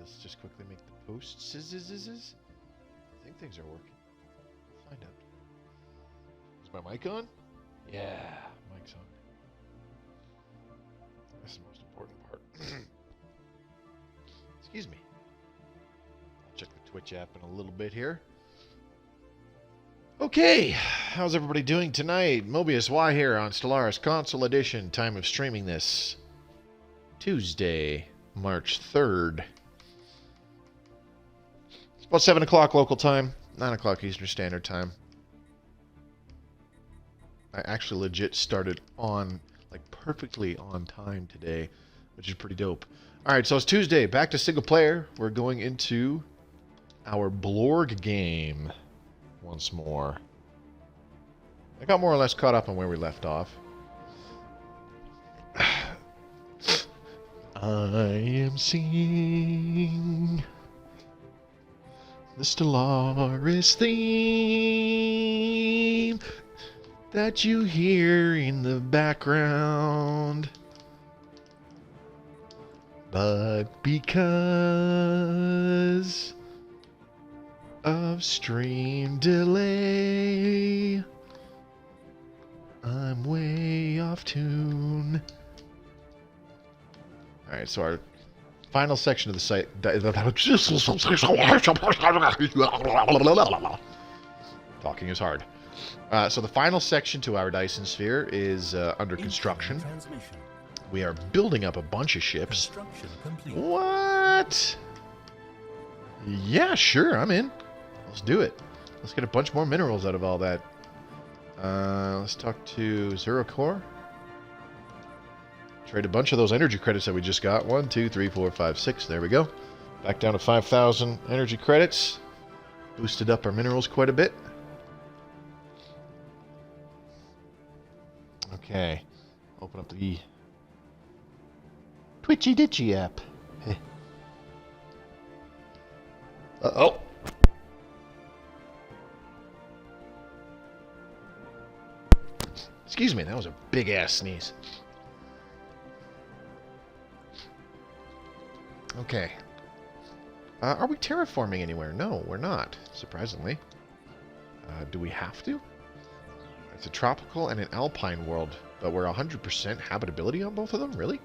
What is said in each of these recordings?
let's just quickly make the posts. I think things are working. We'll find out. Is my mic on? Yeah, mic's on. That's the most important part. Excuse me. I'll check the Twitch app in a little bit here. Okay, how's everybody doing tonight? Mobius Y here on Stellaris Console Edition. Time of streaming this Tuesday, March 3rd. It's about 7 o'clock local time, 9 o'clock Eastern Standard Time. I actually legit started on, like, perfectly on time today, which is pretty dope. Alright, so it's Tuesday, back to single player. We're going into our Blorg game once more. I got more or less caught up on where we left off. I am singing the Stellaris theme that you hear in the background. But because of stream delay, I'm way off tune. Alright, so our final section of the site... Talking is hard. So the final section to our Dyson Sphere is under construction. We are building up a bunch of ships. What? Yeah, sure, I'm in. Let's do it. Let's get a bunch more minerals out of all that. Let's talk to Zero Core. Trade a bunch of those energy credits that we just got. 1, 2, 3, 4, 5, 6. There we go. Back down to 5,000 energy credits. Boosted up our minerals quite a bit. Okay. Open up the Twitchy Ditchy app. Uh-oh. Excuse me, that was a big-ass sneeze. Okay. Are we terraforming anywhere? No, we're not, surprisingly. Do we have to? It's a tropical and an alpine world, but we're 100% habitability on both of them? Really?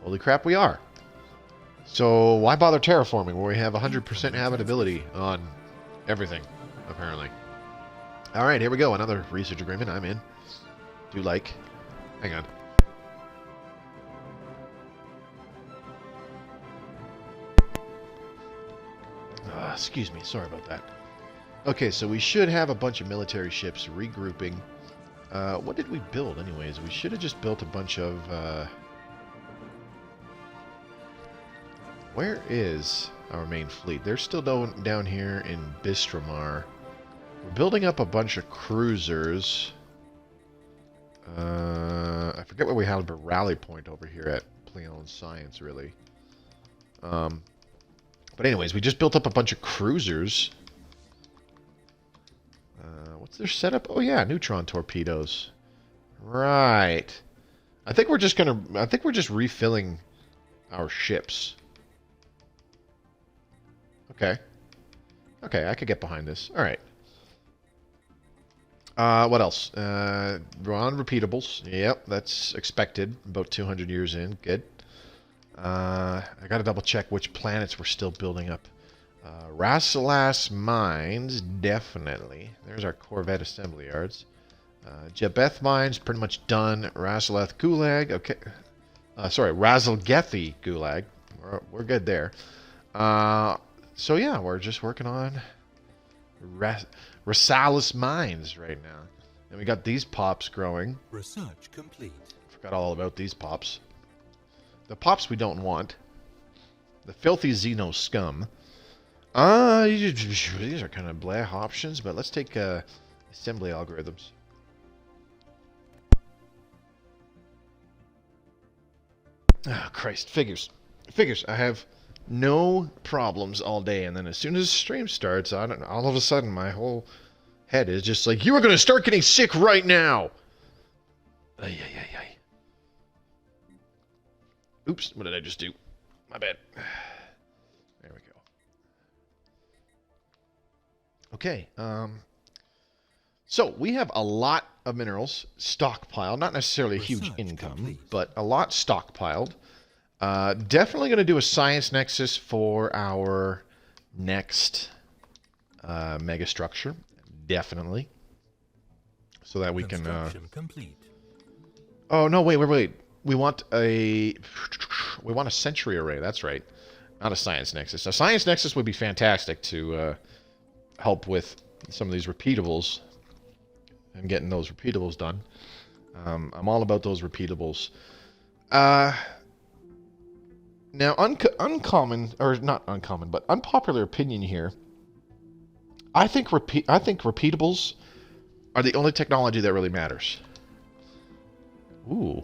Holy crap, we are. So why bother terraforming where we have 100% habitability on everything, apparently. Alright, here we go. Another research agreement. I'm in. Do like. Hang on. Excuse me. Sorry about that. Okay, so we should have a bunch of military ships regrouping. What did we build, anyways? We should have just built a bunch of... Where is our main fleet? They're still down here in Bistramar. We're building up a bunch of cruisers. I forget what we had a rally point over here at Pleon Science, really. But anyways, we just built up a bunch of cruisers. What's their setup? Oh yeah, neutron torpedoes. Right. I think we're just refilling our ships. Okay. Okay, I could get behind this. All right. What else? We're on repeatables. Yep, that's expected. About 200 years in. Good. I gotta double check which planets we're still building up. Rasselas Mines, definitely. There's our Corvette assembly yards. Jebeth Mines, pretty much done. Rasaleth Gulag, okay. Sorry, Razelgethi Gulag. We're good there. So yeah, we're just working on Rassalis Mines right now. And we got these pops growing. Research complete. Forgot all about these pops. The pops we don't want. The filthy Xeno scum. These are kind of blah options, but let's take assembly algorithms. Oh, Christ. Figures. I have no problems all day, and then as soon as the stream starts, all of a sudden my whole head is just like, you are going to start getting sick right now! Ay, ay, ay, ay. Oops, what did I just do? My bad. There we go. Okay, so we have a lot of minerals stockpiled. Not necessarily a huge income, but a lot stockpiled. Definitely going to do a science nexus for our next mega structure. Definitely. So that we can... Oh, no, wait. We want a century array. That's right. Not a science nexus. A science nexus would be fantastic to help with some of these repeatables and getting those repeatables done. I'm all about those repeatables. Now, uncommon, or not uncommon, but unpopular opinion here. I think repeatables are the only technology that really matters. Ooh.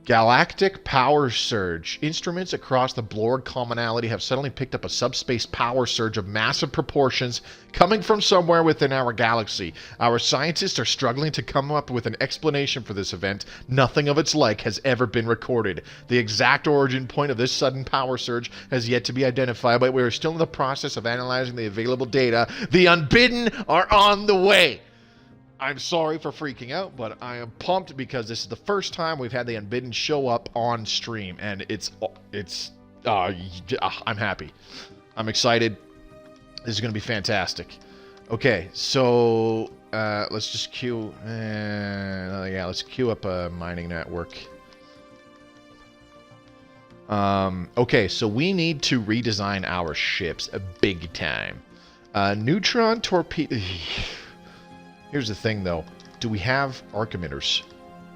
Galactic power surge. Instruments across the Blorg commonality have suddenly picked up a subspace power surge of massive proportions coming from somewhere within our galaxy. Our scientists are struggling to come up with an explanation for this event. Nothing of its like has ever been recorded. The exact origin point of this sudden power surge has yet to be identified, but we are still in the process of analyzing the available data. The Unbidden are on the way. I'm sorry for freaking out, but I am pumped because this is the first time we've had the Unbidden show up on stream, and I'm happy. I'm excited. This is going to be fantastic. Okay, so let's just queue. Let's queue up a mining network. Okay, so we need to redesign our ships big time. Neutron torpedo. Here's the thing, though. Do we have arc emitters?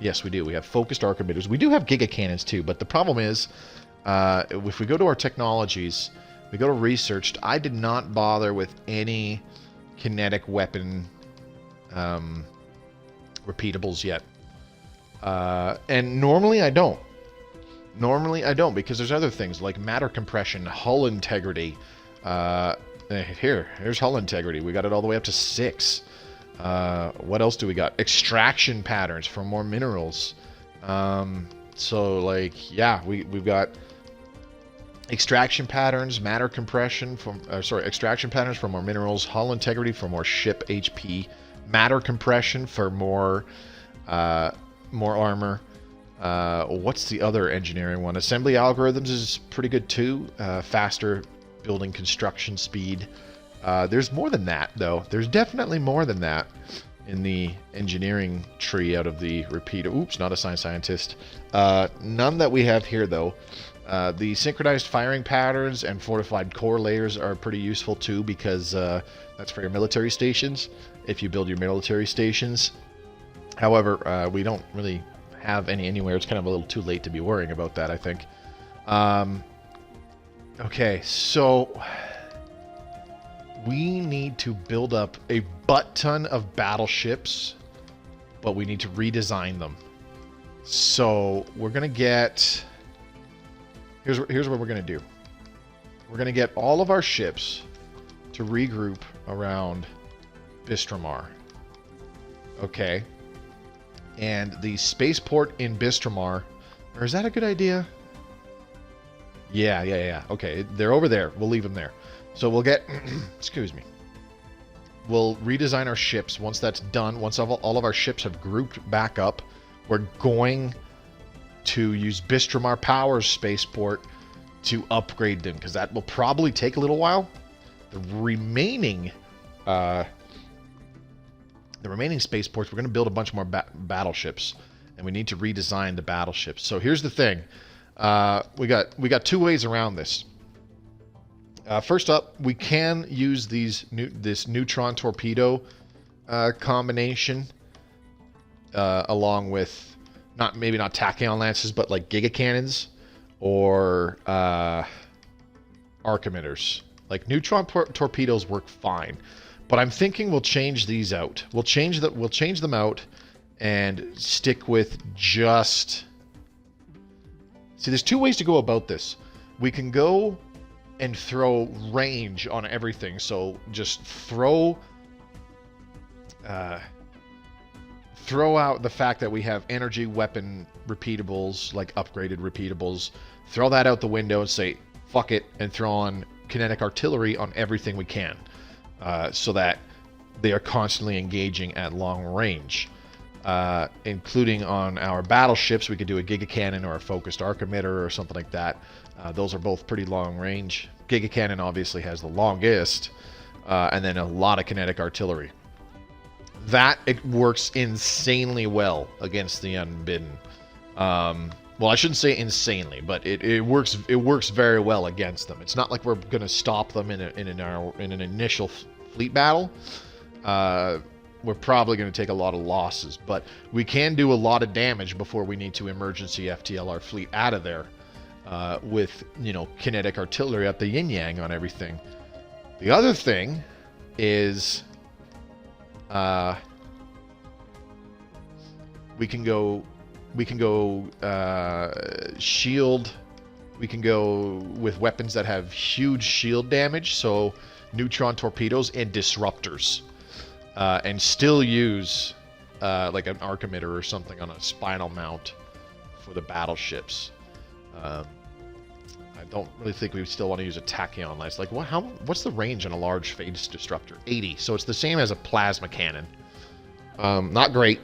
Yes, we do. We have focused arc emitters. We do have giga cannons, too, but the problem is, if we go to our technologies, we go to researched, I did not bother with any kinetic weapon repeatables yet. And normally I don't. Normally I don't, because there's other things like matter compression, hull integrity. Here's hull integrity. We got it all the way up to 6. What else do we got? Extraction patterns for more minerals. So, like, yeah, we've got extraction patterns, matter compression from, extraction patterns for more minerals, hull integrity for more ship HP, matter compression for more armor. What's the other engineering one? Assembly algorithms is pretty good too. Faster building construction speed. There's more than that, though. There's definitely more than that in the engineering tree out of the repeater. Oops, not a scientist. None that we have here, though. The synchronized firing patterns and fortified core layers are pretty useful, too, because that's for your military stations, if you build your military stations. However, we don't really have any anywhere. It's kind of a little too late to be worrying about that, I think. Okay, so we need to build up a butt-ton of battleships, but we need to redesign them. So we're going to get... Here's what we're going to do. We're going to get all of our ships to regroup around Bistramar. Okay. And the spaceport in Bistramar... Or is that a good idea? Yeah. Okay, they're over there. We'll leave them there. So we'll get... excuse me. We'll redesign our ships. Once that's done, once all of our ships have grouped back up, we're going to use Bistramar Power's spaceport to upgrade them, because that will probably take a little while. The remaining spaceports, we're going to build a bunch more battleships, and we need to redesign the battleships. So here's the thing. We got two ways around this. First up, we can use this neutron torpedo combination along with maybe not tachyon lances, but like giga cannons or arc emitters. Like neutron torpedoes work fine, but I'm thinking we'll change these out. We'll change them out and stick with just... See, there's two ways to go about this. We can go and throw range on everything. So just throw throw out the fact that we have energy weapon repeatables, like upgraded repeatables, throw that out the window and say, fuck it, and throw on kinetic artillery on everything we can, so that they are constantly engaging at long range. Including on our battleships, we could do a Giga Cannon or a focused arc emitter or something like that. Those are both pretty long range. Giga Cannon obviously has the longest, and then a lot of kinetic artillery. That it works insanely well against the Unbidden. Well, I shouldn't say insanely, but it works very well against them. It's not like we're going to stop them in an initial fleet battle. We're probably going to take a lot of losses, but we can do a lot of damage before we need to emergency FTL our fleet out of there, with, you know, kinetic artillery at the yin-yang on everything. The other thing is, we can go shield. We can go with weapons that have huge shield damage, so neutron torpedoes and disruptors. And still use like an arc emitter or something on a spinal mount for the battleships. I don't really think we still want to use a tachyon lance. Like, what's the range on a large phase disruptor? 80. So it's the same as a plasma cannon. Not great,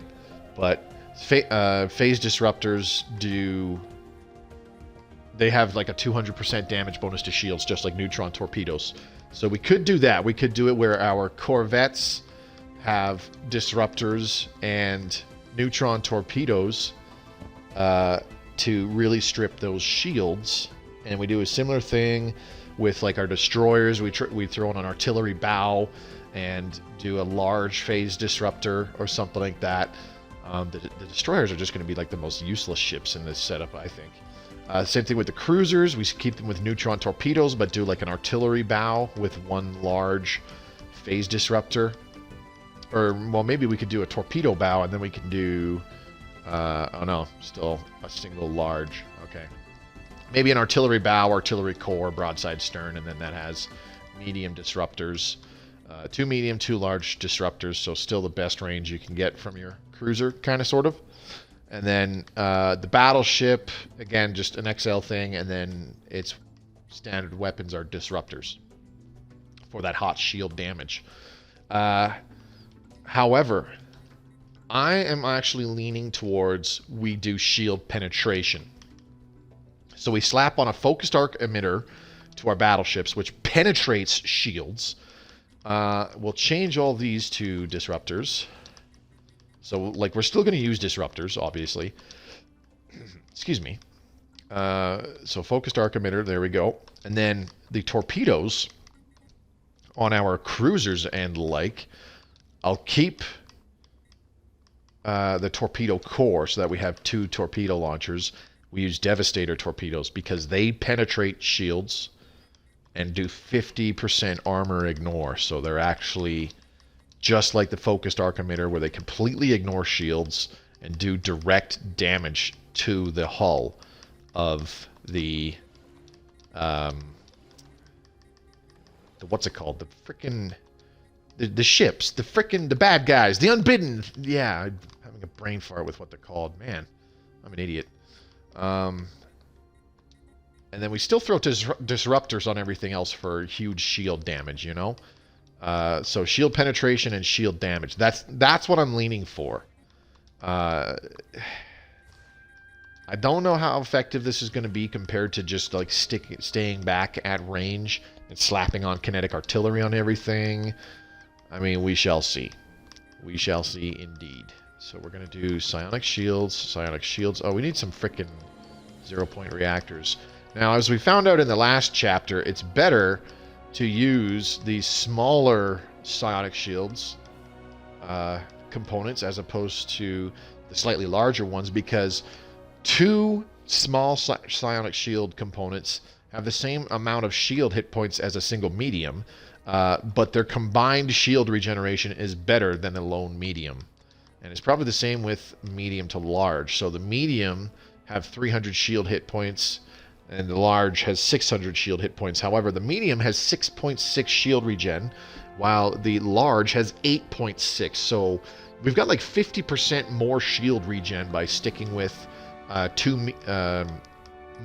but phase disruptors do. They have like a 200% damage bonus to shields, just like neutron torpedoes. So we could do that. We could do it where our corvettes have disruptors and neutron torpedoes to really strip those shields, and we do a similar thing with like our destroyers. We throw in an artillery bow and do a large phase disruptor or something like that. The destroyers are just going to be like the most useless ships in this setup, I think. Same thing with the cruisers. We keep them with neutron torpedoes, but do like an artillery bow with one large phase disruptor. Or, well, maybe we could do a torpedo bow, and then we can do... oh no, still a single large. Okay. Maybe an artillery bow, artillery core, broadside stern, and then that has medium disruptors. 2 medium, 2 large disruptors, so still the best range you can get from your cruiser, kind of, sort of. And then the battleship, again, just an XL thing, and then its standard weapons are disruptors for that hot shield damage. However, I am actually leaning towards we do shield penetration. So we slap on a focused arc emitter to our battleships, which penetrates shields. We'll change all these to disruptors. So, like, we're still going to use disruptors, obviously. Excuse me. So focused arc emitter, there we go. And then the torpedoes on our cruisers and the like, I'll keep the torpedo core so that we have 2 torpedo launchers. We use Devastator torpedoes because they penetrate shields and do 50% armor ignore. So they're actually just like the focused arc emitter, where they completely ignore shields and do direct damage to the hull of the what's it called? The frickin' the ships, the bad guys, the Unbidden. Yeah, I'm having a brain fart with what they're called. Man, I'm an idiot. And then we still throw disruptors on everything else for huge shield damage, you know? So shield penetration and shield damage. That's what I'm leaning for. I don't know how effective this is going to be compared to just like staying back at range and slapping on kinetic artillery on everything. I mean, we shall see. We shall see indeed. So we're going to do psionic shields. Oh, we need some frickin' 0-point reactors. Now, as we found out in the last chapter, it's better to use these smaller psionic shields components as opposed to the slightly larger ones, because 2 small psionic shield components have the same amount of shield hit points as a single medium, but their combined shield regeneration is better than the lone medium. And it's probably the same with medium to large. So the medium have 300 shield hit points, and the large has 600 shield hit points. However, the medium has 6.6 shield regen, while the large has 8.6. So we've got like 50% more shield regen by sticking with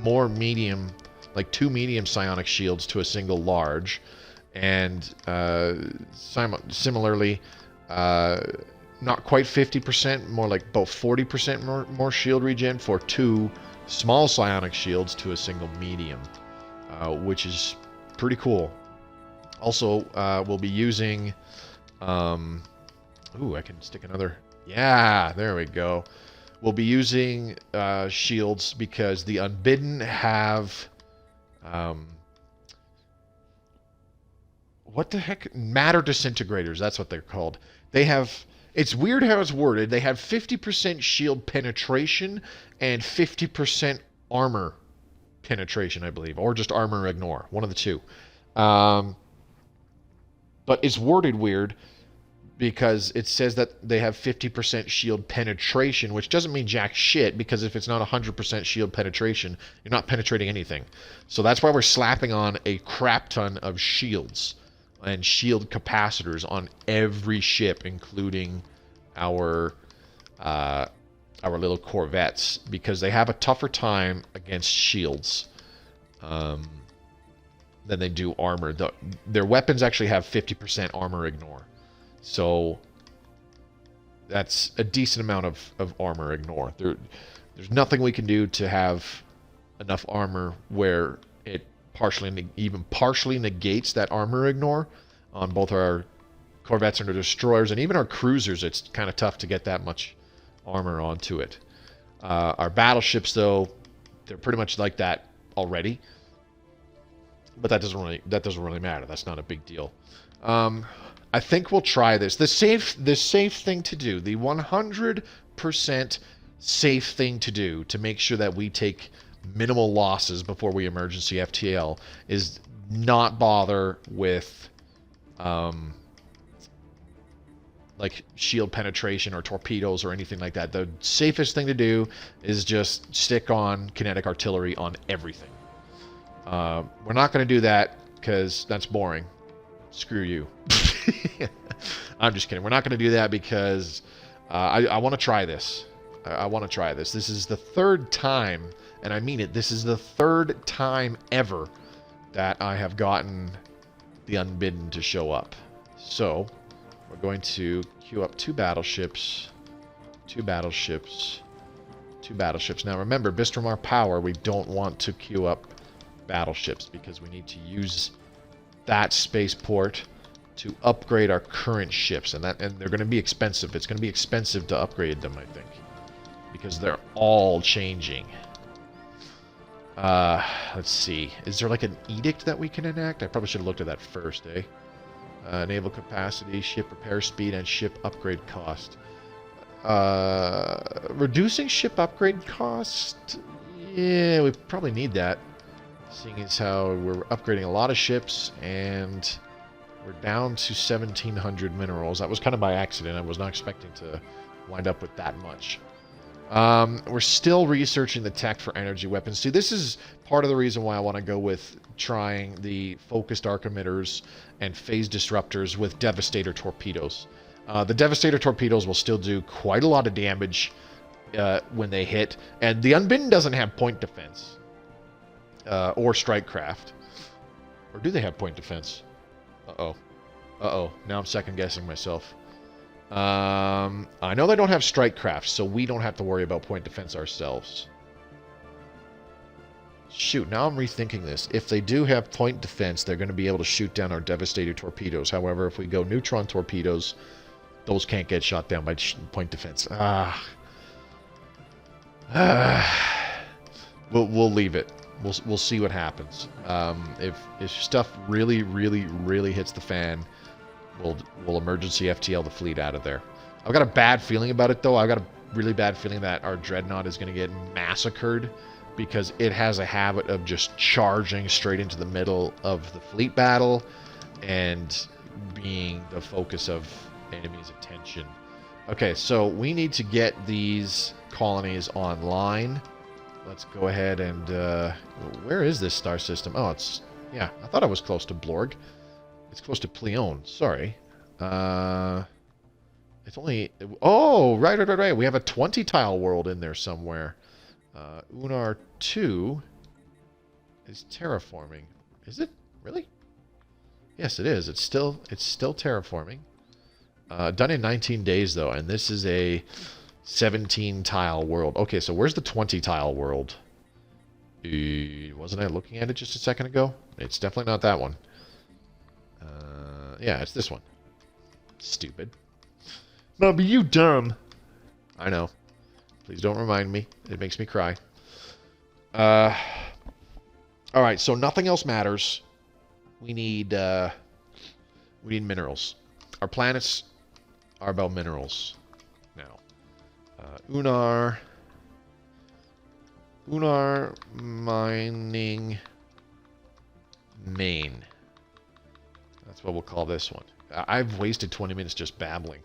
more medium, like 2 medium psionic shields to a single large, and similarly, not quite 50%, more like about 40% more shield regen for 2 small psionic shields to a single medium, which is pretty cool. Also, we'll be using, ooh, I can stick another, yeah, there we go. We'll be using shields because the Unbidden have, what the heck? Matter disintegrators, that's what they're called. They have, it's weird how it's worded, they have 50% shield penetration and 50% armor penetration, I believe, or just armor ignore, one of the two. But it's worded weird because it says that they have 50% shield penetration, which doesn't mean jack shit, because if it's not 100% shield penetration, you're not penetrating anything. So that's why we're slapping on a crap ton of shields and shield capacitors on every ship, including our little corvettes, because they have a tougher time against shields than they do armor. Their weapons actually have 50% armor ignore. So that's a decent amount of armor ignore. There's nothing we can do to have enough armor where it even partially negates that armor ignore on both our corvettes and our destroyers, and even our cruisers. It's kind of tough to get that much armor onto it. Our battleships, though, they're pretty much like that already, but that doesn't really matter. That's not a big deal. I think we'll try this. The safe thing to do, the 100% safe thing to do to make sure that we take minimal losses before we emergency FTL is not bother with like shield penetration or torpedoes or anything like that. The safest thing to do is just stick on kinetic artillery on everything. We're not going to do that because that's boring. Screw you. I'm just kidding. We're not going to do that because I want to try this. I want to try this. This is the 3rd time, and I mean it, this is the 3rd time ever that I have gotten the Unbidden to show up. So, we're going to queue up 2 battleships, 2 battleships, 2 battleships. Now remember, Bistramar Power, we don't want to queue up battleships because we need to use that spaceport to upgrade our current ships, and they're going to be expensive. It's going to be expensive to upgrade them, I think, because they're all changing. Let's see. Is there like an edict that we can enact? I probably should have looked at that first, eh? Naval capacity, ship repair speed, and ship upgrade cost. Reducing ship upgrade cost? Yeah, we probably need that, seeing as how we're upgrading a lot of ships, and we're down to 1,700 minerals. That was kind of by accident. I was not expecting to wind up with that much. We're still researching the tech for energy weapons. See, this is part of the reason why I want to go with trying the focused arc emitters and phase disruptors with Devastator torpedoes. The Devastator torpedoes will still do quite a lot of damage when they hit, and the Unbidden doesn't have point defense or strike craft. Or do they have point defense? Uh-oh. Uh-oh. Now I'm second-guessing myself. I know they don't have strike craft, so we don't have to worry about point defense ourselves. Shoot, now I'm rethinking this. If they do have point defense, they're going to be able to shoot down our Devastator torpedoes. However, if we go neutron torpedoes, those can't get shot down by point defense. We'll leave it. We'll see what happens. If stuff really hits the fan, we'll emergency FTL the fleet out of there. I've got a bad feeling about it, though. I've got a really bad feeling that our Dreadnought is going to get massacred because it has a habit of just charging straight into the middle of the fleet battle and being the focus of enemies' attention. Okay, so we need to get these colonies online. Let's go ahead and... where is this star system? Oh, it's... Yeah, I thought I was close to Blorg. It's close to Pleone. Sorry. It's only... Oh, right. We have a 20-tile world in there somewhere. Unar 2 is terraforming. Is it? Really? Yes, it is. It's still terraforming. Done in 19 days, though, and this is a 17-tile world. Okay, so where's the 20-tile world? Wasn't I looking at it just a second ago? It's definitely not that one. Yeah, it's this one. Stupid. Bubby, you dumb. I know. Please don't remind me. It makes me cry. Alright, so nothing else matters. We need minerals. Our planets are about minerals now. Unar mining main. That's what we'll call this one. I've wasted 20 minutes just babbling.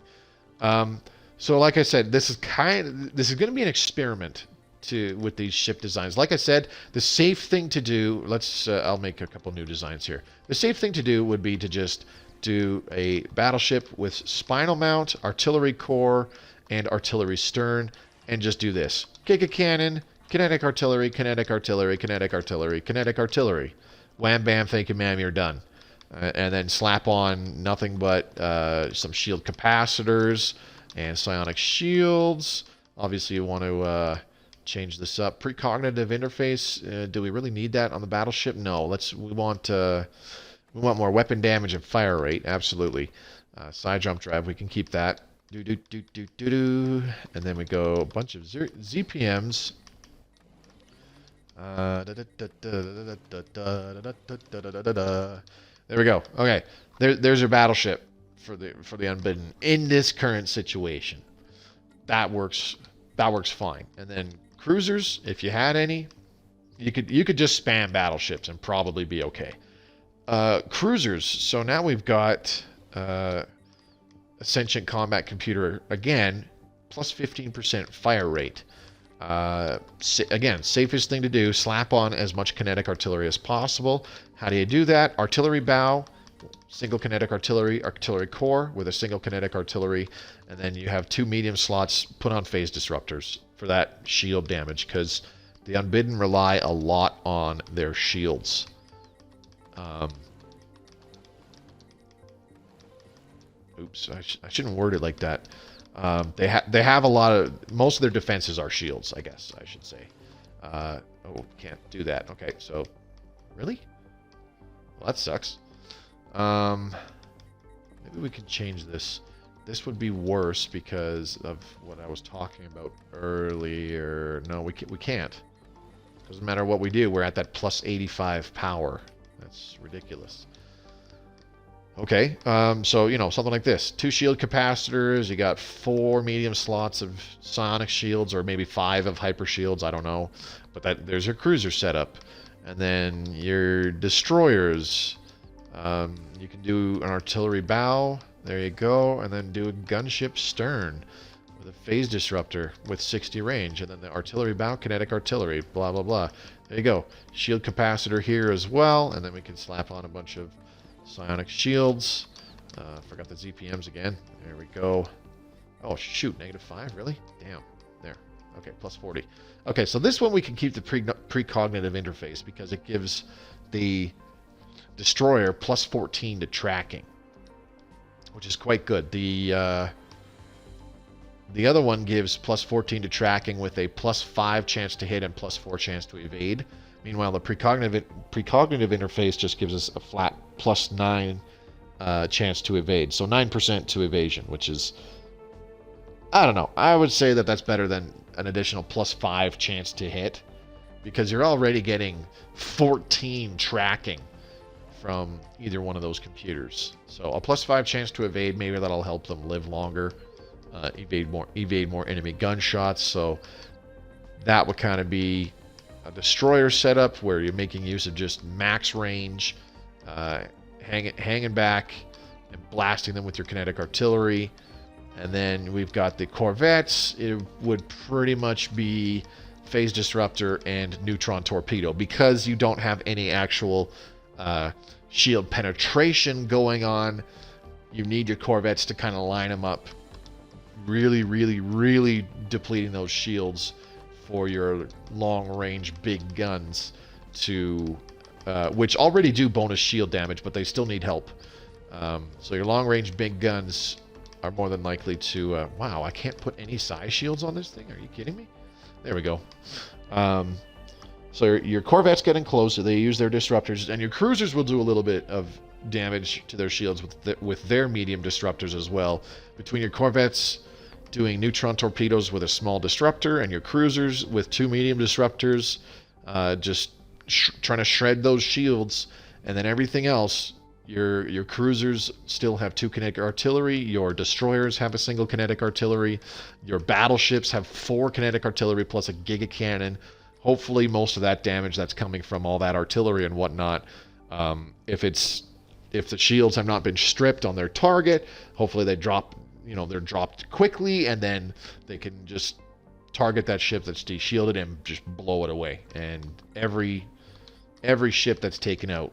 So like I said, this is going to be an experiment with these ship designs. Like I said, the safe thing to do, I'll make a couple new designs here. The safe thing to do would be to just do a battleship with spinal mount, artillery core, and artillery stern, and just do this. Kick a cannon, kinetic artillery, kinetic artillery, kinetic artillery, kinetic artillery. Wham bam, thank you ma'am, you're done. And then slap on nothing but some shield capacitors and psionic shields. Obviously you want to change this up. Precognitive interface, do we really need that on the battleship? No, we want more weapon damage and fire rate, absolutely. Side jump drive, we can keep that. And then we go a bunch of ZPMs. There we go. Okay, there's your battleship for the Unbidden in this current situation. That works fine. And then cruisers, if you had any, you could just spam battleships and probably be okay. Cruisers. So now we've got a sentient combat computer again, plus 15% fire rate. Again, safest thing to do, slap on as much kinetic artillery as possible. How do you do that? Artillery bow, single kinetic artillery core with a single kinetic artillery, and then you have 2 medium slots. Put on phase disruptors for that shield damage, because the Unbidden rely a lot on their shields. Oops, I shouldn't word it like that. They have a lot of... Most of their defenses are shields, I guess I should say. Oh, can't do that. Okay, so... Really? Well, that sucks. Maybe we can change this. This would be worse because of what I was talking about earlier. No, we can't. Doesn't matter what we do. We're at that plus 85 power. That's ridiculous. Okay, so, something like this. 2 shield capacitors, you got 4 medium slots of psionic shields, or maybe 5 of hyper shields, I don't know. But there's your cruiser setup. And then your destroyers. You can do an artillery bow, there you go, and then do a gunship stern with a phase disruptor with 60 range, and then the artillery bow, kinetic artillery, blah, blah, blah. There you go. Shield capacitor here as well, and then we can slap on a bunch of psionic shields. Forgot the ZPMs again. There we go. Oh, shoot. -5? Really? Damn. There. Okay, plus 40. Okay, so this one we can keep the precognitive interface because it gives the destroyer plus 14 to tracking, which is quite good. The other one gives plus 14 to tracking with a plus 5 chance to hit and plus 4 chance to evade. Meanwhile, the precognitive interface just gives us a flat plus 9 chance to evade. So 9% to evasion, which is, I don't know. I would say that that's better than an additional plus 5 chance to hit, because you're already getting 14 tracking from either one of those computers. So a plus 5 chance to evade, maybe that'll help them live longer, evade more enemy gunshots. So that would kind of be a destroyer setup where you're making use of just max range, hanging back and blasting them with your kinetic artillery. And then we've got the corvettes. It would pretty much be phase disruptor and neutron torpedo, because you don't have any actual shield penetration going on. You need your corvettes to kind of line them up really, really, really depleting those shields for your long-range big guns to, which already do bonus shield damage, but they still need help. So your long-range big guns are more than likely to... wow, I can't put any size shields on this thing? Are you kidding me? There we go. So your Corvette's getting closer. They use their disruptors, and your cruisers will do a little bit of damage to their shields with their medium disruptors as well. Between your Corvettes doing neutron torpedoes with a small disruptor, and your cruisers with 2 medium disruptors, just trying to shred those shields, and then everything else. Your cruisers still have 2 kinetic artillery. Your destroyers have a single kinetic artillery. Your battleships have 4 kinetic artillery plus a giga cannon. Hopefully, most of that damage that's coming from all that artillery and whatnot. If the shields have not been stripped on their target, hopefully they drop. They're dropped quickly, and then they can just target that ship that's de-shielded and just blow it away. And every ship that's taken out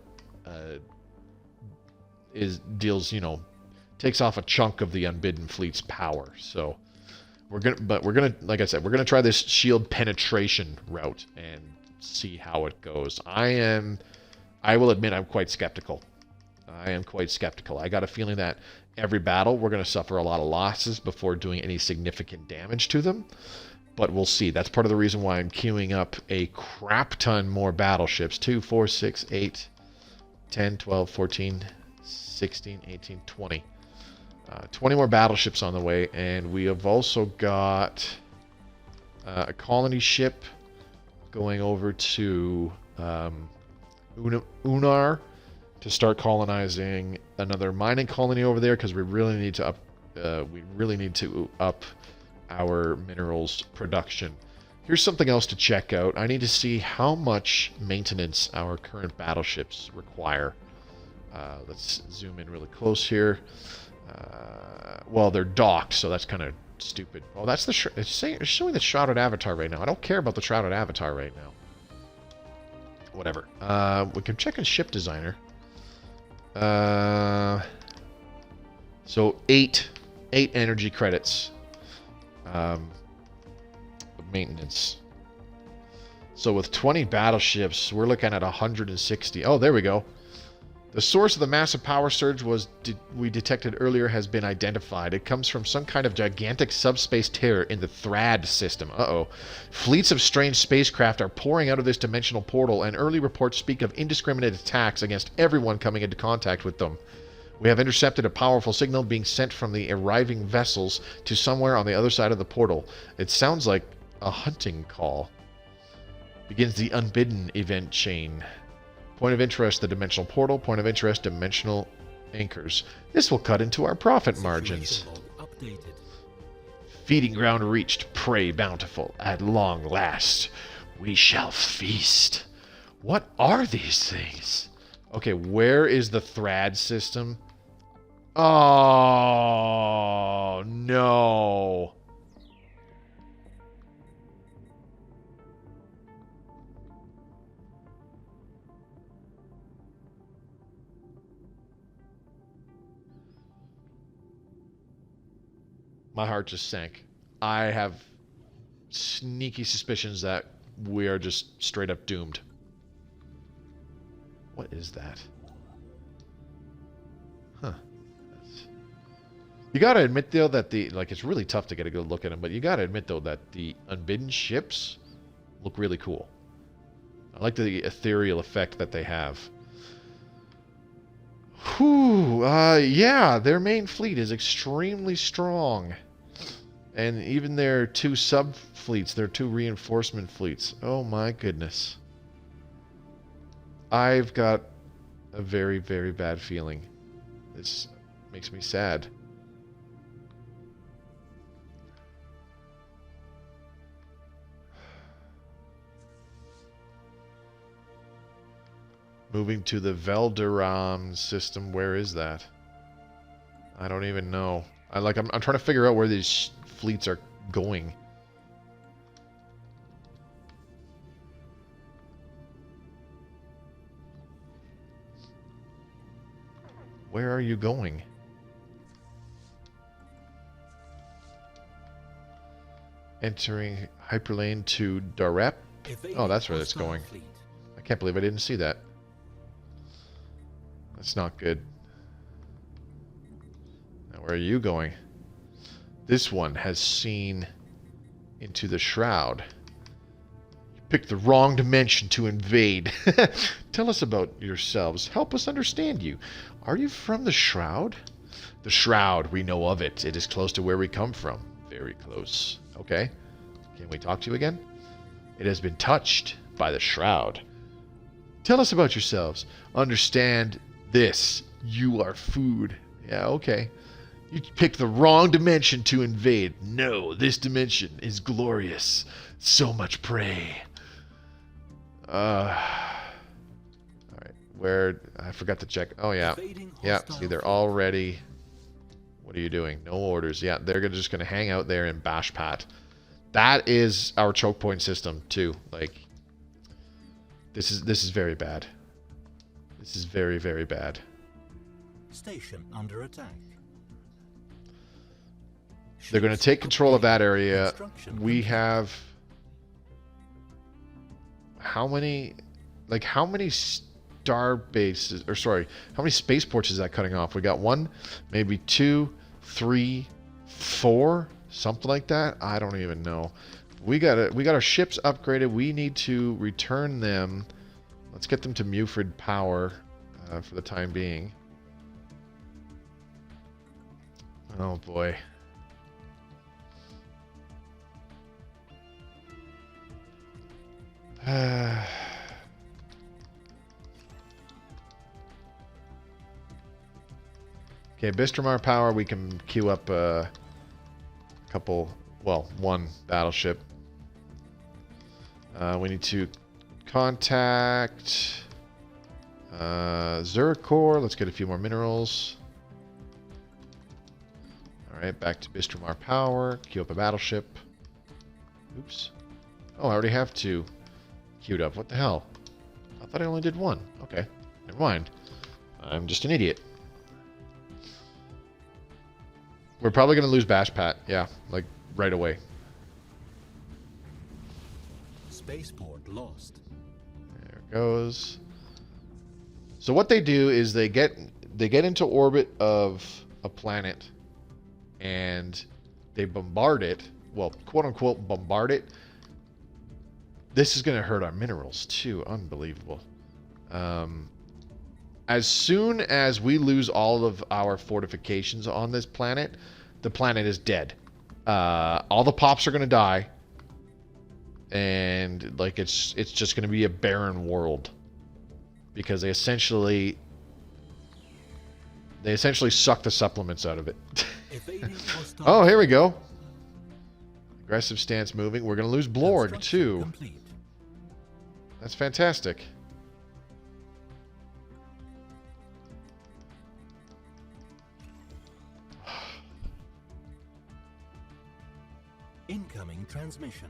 takes off a chunk of the Unbidden fleet's power. So we're gonna like I said, we're gonna try this shield penetration route and see how it goes. I will admit I'm quite skeptical. I am quite skeptical. I got a feeling that every battle we're going to suffer a lot of losses before doing any significant damage to them. But we'll see. That's part of the reason why I'm queuing up a crap ton more battleships. 2, 4, 6, 8, 10, 12, 14, 16, 18, 20. 20 more battleships on the way. And we have also got a colony ship going over to Unar to start colonizing another mining colony over there, because we really need to up our minerals production. Here's something else to check out. I need to see how much maintenance our current battleships require. Let's zoom in really close here. Well, they're docked, so that's kind of stupid. Oh, that's the it's showing the shrouded avatar right now. I don't care about the shrouded avatar right now. Whatever. We can check in ship designer. So 8 energy credits of maintenance. So with 20 battleships, we're looking at 160. Oh, there we go. The source of the massive power surge we detected earlier has been identified. It comes from some kind of gigantic subspace terror in the Thrad system. Uh-oh. Fleets of strange spacecraft are pouring out of this dimensional portal, and early reports speak of indiscriminate attacks against everyone coming into contact with them. We have intercepted a powerful signal being sent from the arriving vessels to somewhere on the other side of the portal. It sounds like a hunting call. Begins the Unbidden event chain. Point of interest, the dimensional portal. Point of interest, dimensional anchors. This will cut into our profit margins. Feeding ground reached, prey bountiful. At long last, we shall feast. What are these things? Okay, where is the Thrad system? Oh, no. My heart just sank. I have sneaky suspicions that we are just straight up doomed. What is that? Huh. You gotta admit, though, that it's really tough to get a good look at them, but you gotta admit, though, that the Unbidden ships look really cool. I like the ethereal effect that they have. Whew, yeah, their main fleet is extremely strong. And even their 2 sub-fleets, their 2 reinforcement fleets. Oh my goodness. I've got a very, very bad feeling. This makes me sad. Moving to the Velderam system. Where is that? I don't even know. I'm trying to figure out where these fleets are going. Where are you going? Entering hyperlane to Darep. Oh, that's where it's going. I can't believe I didn't see that. That's not good. Now, where are you going? This one has seen into the Shroud. You picked the wrong dimension to invade. Tell us about yourselves. Help us understand you. Are you from the Shroud? The Shroud, we know of it. It is close to where we come from. Very close. Okay. Can we talk to you again? It has been touched by the Shroud. Tell us about yourselves. Understand this. You are food. Yeah, okay. You picked the wrong dimension to invade. No, this dimension is glorious. So much prey. Alright. Where... I forgot to check. Oh, yeah. Yeah, see, they're already... What are you doing? No orders. Yeah, they're just going to hang out there in Bashpat. That is our choke point system, too. Like... This is very bad. This is very, very bad. Station under attack. They're going to take control of that area. We have... How many... Like, how many star bases... Or, sorry. How many spaceports is that cutting off? We got 1, maybe 2, 3, 4? Something like that? I don't even know. We got our ships upgraded. We need to return them. Let's get them to Muford Power for the time being. Oh, boy. Okay, Bistramar Power, we can queue up a couple, well, 1 battleship. We need to contact Zurikor. Let's get a few more minerals. Alright, back to Bistramar Power. Queue up a battleship. Oops. Oh, I already have 2 queued up. What the hell? I thought I only did 1. Okay, never mind. I'm just an idiot. We're probably going to lose Bashpat. Yeah, like right away. Spaceport lost. There it goes. So what they do is they get into orbit of a planet and they bombard it. Well, quote unquote bombard it. This is going to hurt our minerals too. Unbelievable. As soon as we lose all of our fortifications on this planet, the planet is dead. All the pops are going to die. And like it's just going to be a barren world. Because they essentially suck the supplements out of it. Oh, here we go. Aggressive stance moving. We're going to lose Blorg too. Complete. That's fantastic. Incoming transmission.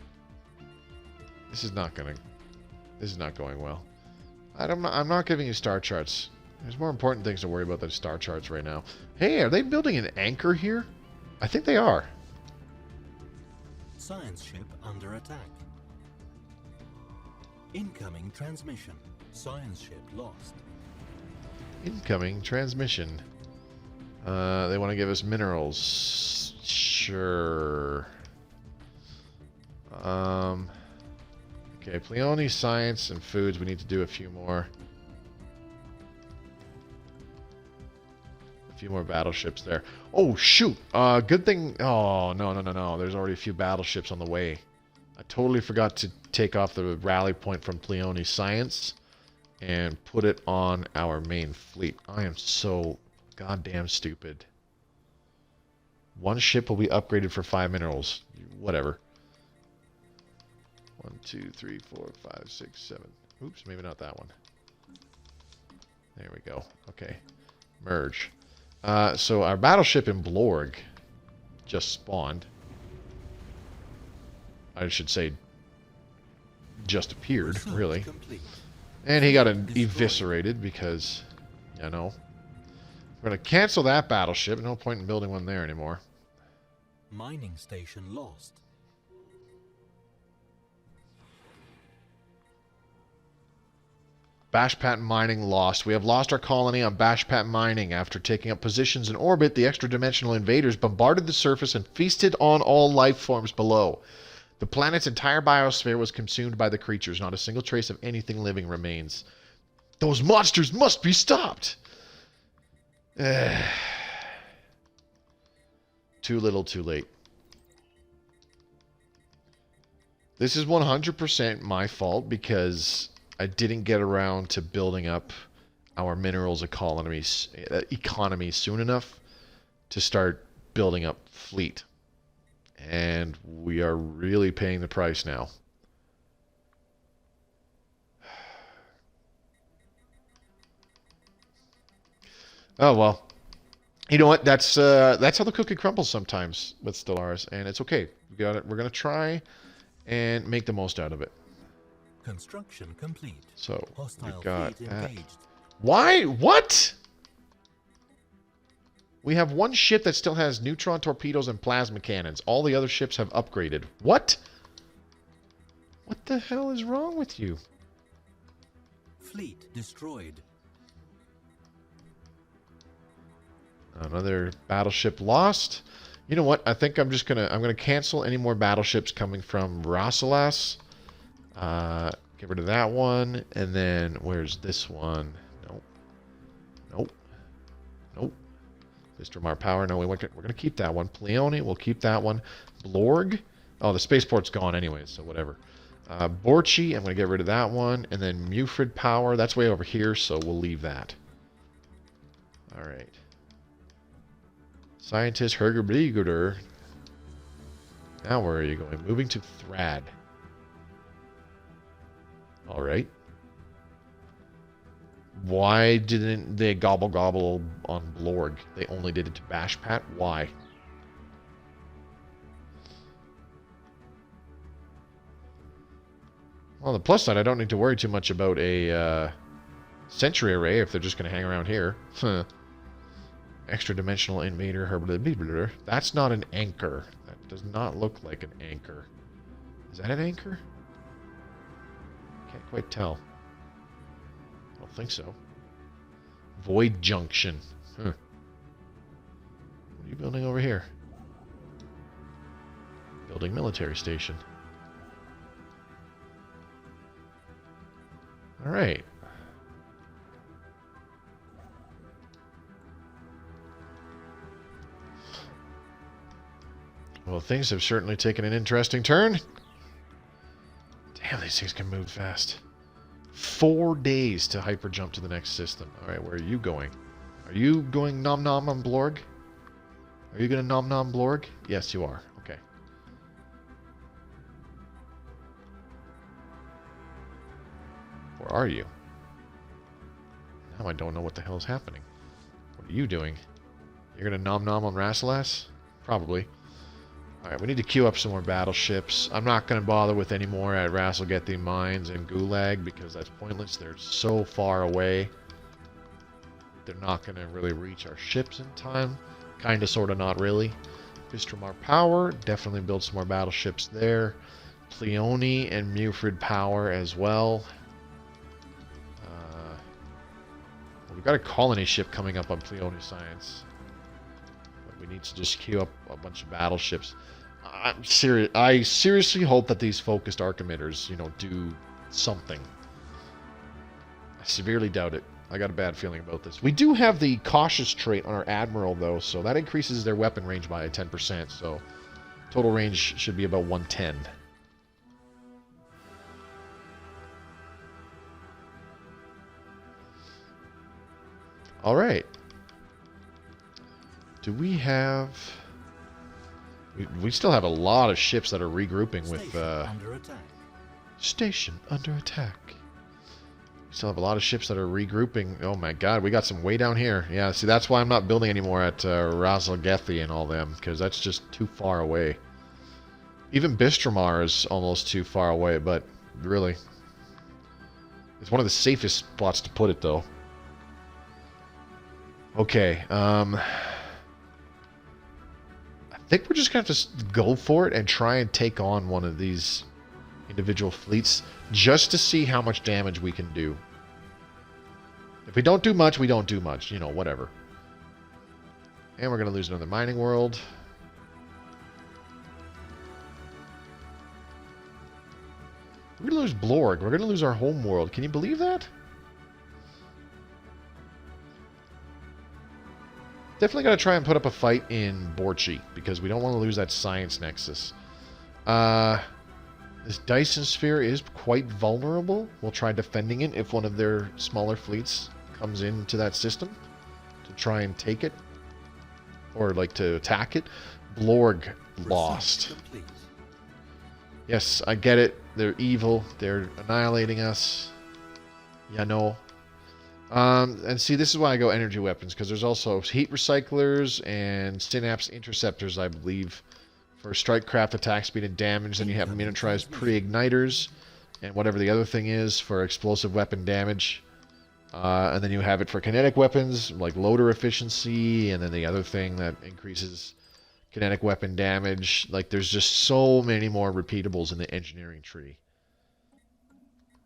This is not going well. I'm not giving you star charts. There's more important things to worry about than star charts right now. Hey, are they building an anchor here? I think they are. Science ship under attack. Incoming transmission. Science ship lost. Incoming transmission. They want to give us minerals. Sure. Okay, Pleione, science, and foods. We need to do a few more. A few more battleships there. Oh, shoot! Good thing... Oh, no. There's already a few battleships on the way. I totally forgot to take off the rally point from Pleione science and put it on our main fleet. I am so goddamn stupid. 1 ship will be upgraded for 5 minerals. Whatever. 1, 2, 3, 4, 5, 6, 7. Oops, maybe not that one. There we go. Okay. Merge. So our battleship in Blorg just spawned. I should say just appeared, really. And he got eviscerated because, you know. We're going to cancel that battleship. No point in building one there anymore. Mining station lost. Bashpat mining lost. We have lost our colony on Bashpat mining. After taking up positions in orbit, the extra-dimensional invaders bombarded the surface and feasted on all life forms below. The planet's entire biosphere was consumed by the creatures. Not a single trace of anything living remains. Those monsters must be stopped! Too little, too late. This is 100% my fault because I didn't get around to building up our minerals economy soon enough to start building up fleet. And we are really paying the price now. Oh well. You know what? That's how the cookie crumbles sometimes with Stellaris, and it's okay. We got it. We're gonna try and make the most out of it. Construction complete. So Hostile we've got fleet that. engaged. Why? What? We have one ship that still has neutron torpedoes and plasma cannons. All the other ships have upgraded. What? What the hell is wrong with you? Fleet destroyed. Another battleship lost. You know what? I think I'm gonna cancel any more battleships coming from Rassalas. Get rid of that one, and then where's this one? Nope. Nope. Nope. Mr. Power. No, we're gonna keep that one. Pleone, we'll keep that one. Blorg. Oh, the spaceport's gone anyway, so whatever. Borchi, I'm gonna get rid of that one, and then Mufrid Power. That's way over here, so we'll leave that. All right. Scientist Hergerbriguder. Now where are you going? Moving to Thrad. Alright. Why didn't they gobble on Blorg? They only did it to Bashpat? Why? Well, on the plus side, I don't need to worry too much about a sentry array if they're just going to hang around here. Extra-dimensional invader. That's not an anchor. That does not look like an anchor. Is that an anchor? Can't quite tell. I don't think so. Void Junction. Huh. What are you building over here? Building military station. Alright. Well, things have certainly taken an interesting turn. Damn, these things can move fast. 4 days to hyper jump to the next system. Alright, where are you going? Are you going nom nom on Blorg? Are you going to nom nom Blorg? Yes, you are. Okay. Where are you? Now I don't know what the hell is happening. What are you doing? You're going to nom nom on Rassalas? Probably. Alright, we need to queue up some more battleships. I'm not going to bother with any more at Rasselgethi Mines and Gulag because that's pointless. They're so far away. They're not going to really reach our ships in time. Kind of, sort of, not really. Bistramar Power, definitely build some more battleships there. Pleone and Mufrid Power as well. We've got a colony ship coming up on Pleone Science. We need to just queue up a bunch of battleships. I'm serious. I seriously hope that these focused arc emitters, you know, do something. I severely doubt it. I got a bad feeling about this. We do have the cautious trait on our Admiral, though, so that increases their weapon range by 10%. So total range should be about 110. All right. Do we have... We still have a lot of ships that are regrouping with... under attack. Station under attack. We still have a lot of ships that are regrouping. Oh my god, we got some way down here. Yeah, see, that's why I'm not building anymore at Rasselgethi and all them, because that's just too far away. Even Bistramar is almost too far away, but really... It's one of the safest spots to put it, though. Okay, I think we're just going to have to go for it and try and take on one of these individual fleets just to see how much damage we can do. If we don't do much, we don't do much. You know, whatever. And we're going to lose another mining world. We're going to lose Blorg. We're going to lose our home world. Can you believe that? Definitely got to try and put up a fight in Borchi, because we don't want to lose that science nexus. This Dyson sphere is quite vulnerable. We'll try defending it if one of their smaller fleets comes into that system to try and take it. Or, like, to attack it. Blorg lost. Yes, I get it. They're evil. They're annihilating us. Yeah, no. And see, this is why I go energy weapons, because there's also heat recyclers and synapse interceptors, I believe, for strike craft attack speed and damage. Then you have miniaturized pre-igniters and whatever the other thing is for explosive weapon damage. And then you have it for kinetic weapons, like loader efficiency, and then the other thing that increases kinetic weapon damage. Like, there's just so many more repeatables in the engineering tree.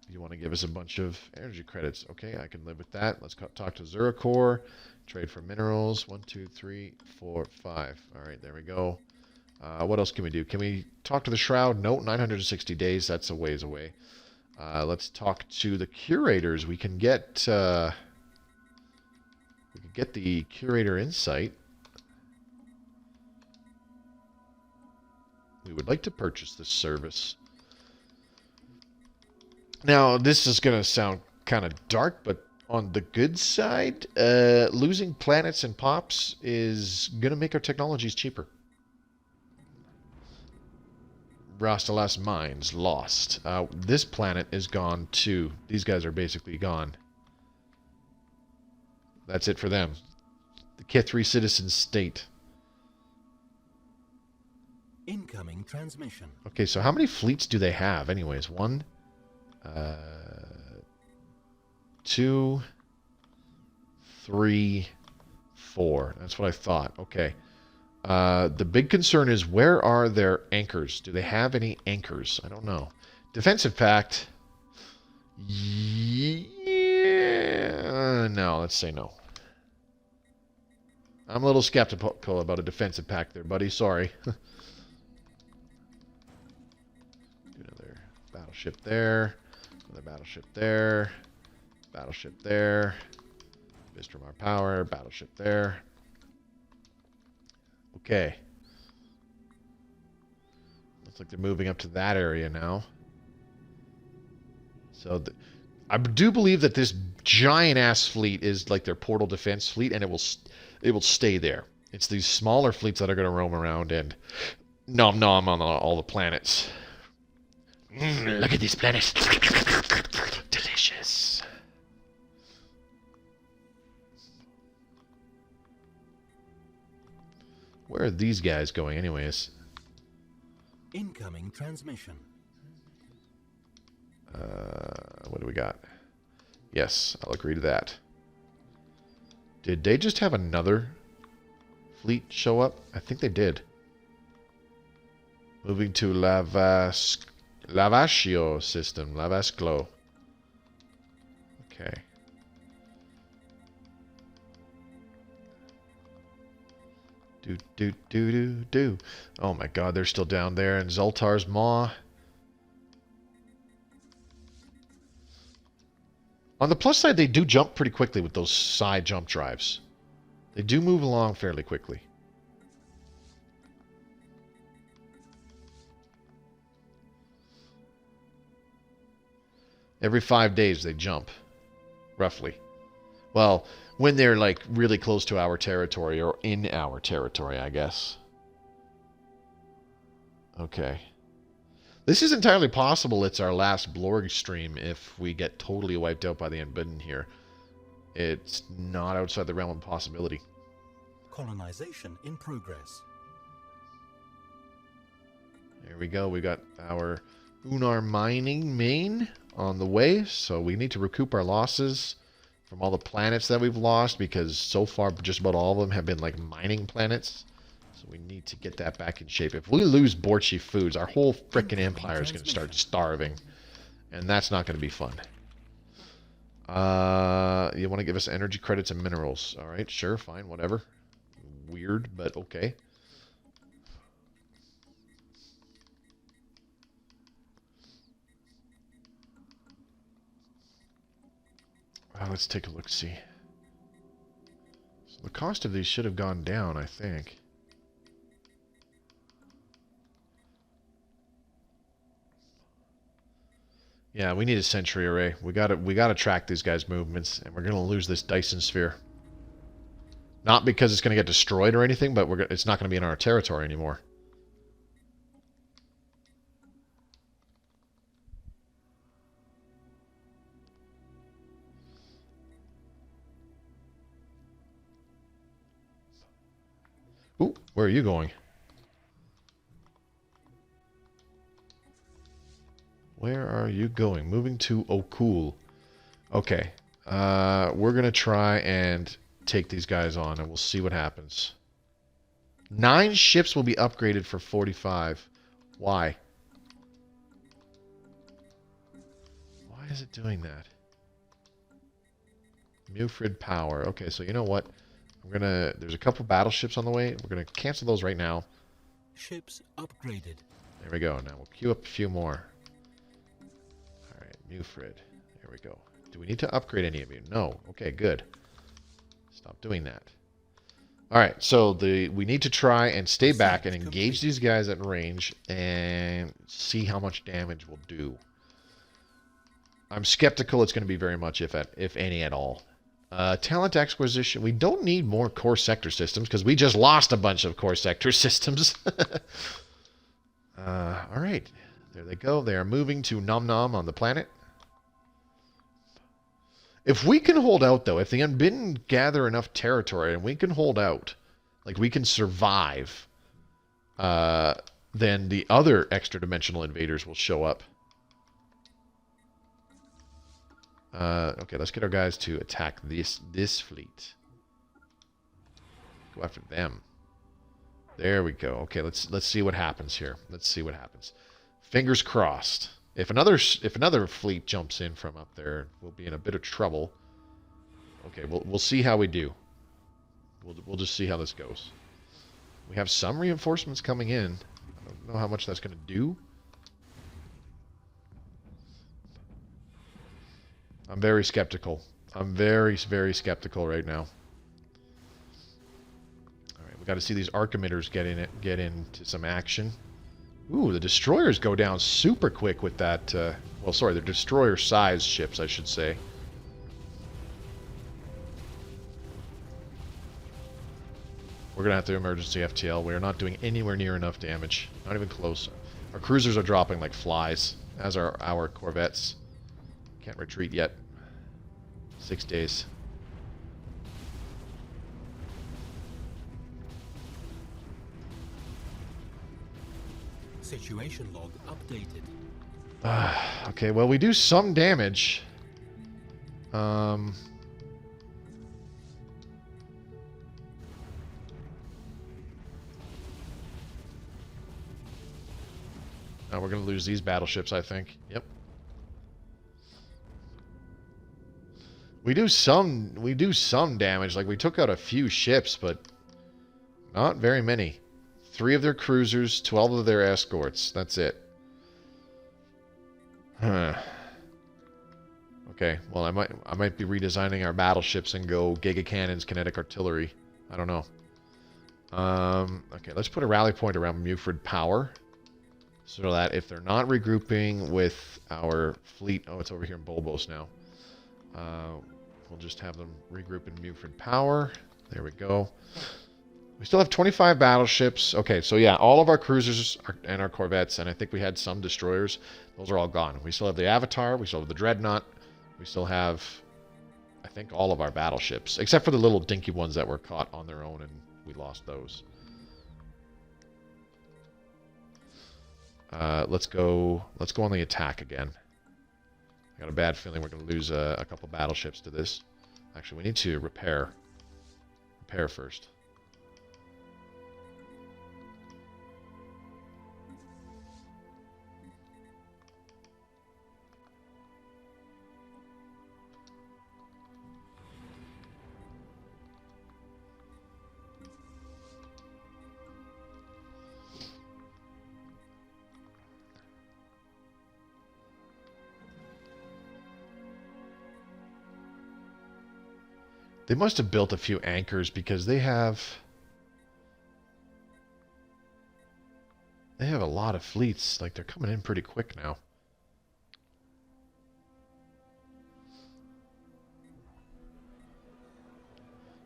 You want to give us a bunch of energy credits. Okay, I can live with that. Let's talk to Zuracor. Trade for minerals. 1, 2, 3, 4, 5. All right, there we go. What else can we do? Can we talk to the Shroud? No, 960 days. That's a ways away. Let's talk to the Curators. We can get the Curator Insight. We would like to purchase this service. Now, this is going to sound kind of dark, but on the good side, losing planets and pops is going to make our technologies cheaper. Rastalas mines lost. This planet is gone too. These guys are basically gone. That's it for them. The K3 citizen state. Incoming transmission. Okay, so how many fleets do they have anyways? 1, 2, 3, 4. That's what I thought. Okay. The big concern is, where are their anchors? Do they have any anchors? I don't know. Defensive pact. Yeah. No, let's say no. I'm a little skeptical about a defensive pact there, buddy. Sorry. Do another battleship there. Another battleship there. Battleship there. Vistramar power. Battleship there. Okay. Looks like they're moving up to that area now. So I do believe that this giant-ass fleet is like their portal defense fleet, and it will stay there. It's these smaller fleets that are going to roam around and nom nom on all the planets. Look at these planets. Delicious. Where are these guys going anyways? Incoming transmission. What do we got? Yes, I'll agree to that. Did they just have another fleet show up? I think they did. Moving to Lavascio system. Lavasclo. Okay. Do. Oh my god, they're still down there. And Zoltar's Maw. On the plus side, they do jump pretty quickly with those side jump drives. They do move along fairly quickly. Every 5 days they jump, roughly. Well, when they're like really close to our territory, or in our territory, I guess. Okay. This is entirely possible it's our last Blorg stream if we get totally wiped out by the Unbidden here. It's not outside the realm of possibility. Colonization in progress. There we go. We got our Unar mining main on the way, so we need to recoup our losses from all the planets that we've lost, because so far just about all of them have been like mining planets. So we need to get that back in shape. If we lose Borchi Foods, our whole frickin' empire is going to start starving. And that's not going to be fun. You want to give us energy credits and minerals. All right, sure, fine, whatever. Weird, but okay. Let's take a look, see. So the cost of these should have gone down, I think. Yeah, we need a sentry array. We gotta track these guys' movements, and we're gonna lose this Dyson sphere. Not because it's gonna get destroyed or anything, but it's not gonna be in our territory anymore. Ooh, where are you going? Where are you going? Moving to Okul. Okay. We're going to try and take these guys on, and we'll see what happens. 9 ships will be upgraded for 45. Why? Why is it doing that? Mufrid power. Okay, so you know what? There's a couple battleships on the way. We're going to cancel those right now. Ships upgraded. There we go. Now we'll queue up a few more. Alright, Mufrid. There we go. Do we need to upgrade any of you? No. Okay, good. Stop doing that. Alright, so we need to try and stay back and engage these guys at range and see how much damage we'll do. I'm skeptical it's going to be very much, if any at all. Talent acquisition. We don't need more core sector systems because we just lost a bunch of core sector systems. Alright, there they go. They are moving to Nom Nom on the planet. If we can hold out, though, if the Unbidden gather enough territory and we can hold out, like we can survive, then the other extra-dimensional invaders will show up. Okay, let's get our guys to attack this fleet. Go after them. There we go. Okay, let's see what happens here. Let's see what happens. Fingers crossed. If another fleet jumps in from up there, we'll be in a bit of trouble. Okay, we'll see how we do. We'll just see how this goes. We have some reinforcements coming in. I don't know how much that's going to do. I'm very skeptical. I'm very, very skeptical right now. Alright, we got to see these arc emitters get into some action. Ooh, the destroyers go down super quick with that. Well, sorry, they're destroyer-sized ships, I should say. We're going to have to emergency FTL. We are not doing anywhere near enough damage. Not even close. Our cruisers are dropping like flies, as are our corvettes. Can't retreat yet. 6 days. Situation log updated. Okay, well, we do some damage. Now we're going to lose these battleships, I think. Yep. We do some damage. Like, we took out a few ships, but not very many. 3 of their cruisers, 12 of their escorts. That's it. Huh. Okay, well, I might be redesigning our battleships and go Giga Cannons, Kinetic Artillery. I don't know. Okay, let's put a rally point around Mufrid Power, so that if they're not regrouping with our fleet... Oh, it's over here in Bulbos now. We'll just have them regroup in Mufrid Power. There we go. We still have 25 battleships. Okay, so yeah, all of our cruisers and our corvettes, and I think we had some destroyers. Those are all gone. We still have the Avatar. We still have the Dreadnought. We still have, I think, all of our battleships, except for the little dinky ones that were caught on their own, and we lost those. Let's go on the attack again. I got a bad feeling we're going to lose a couple battleships to this. Actually, we need to repair. Repair first. They must have built a few anchors because they have a lot of fleets. Like, they're coming in pretty quick now.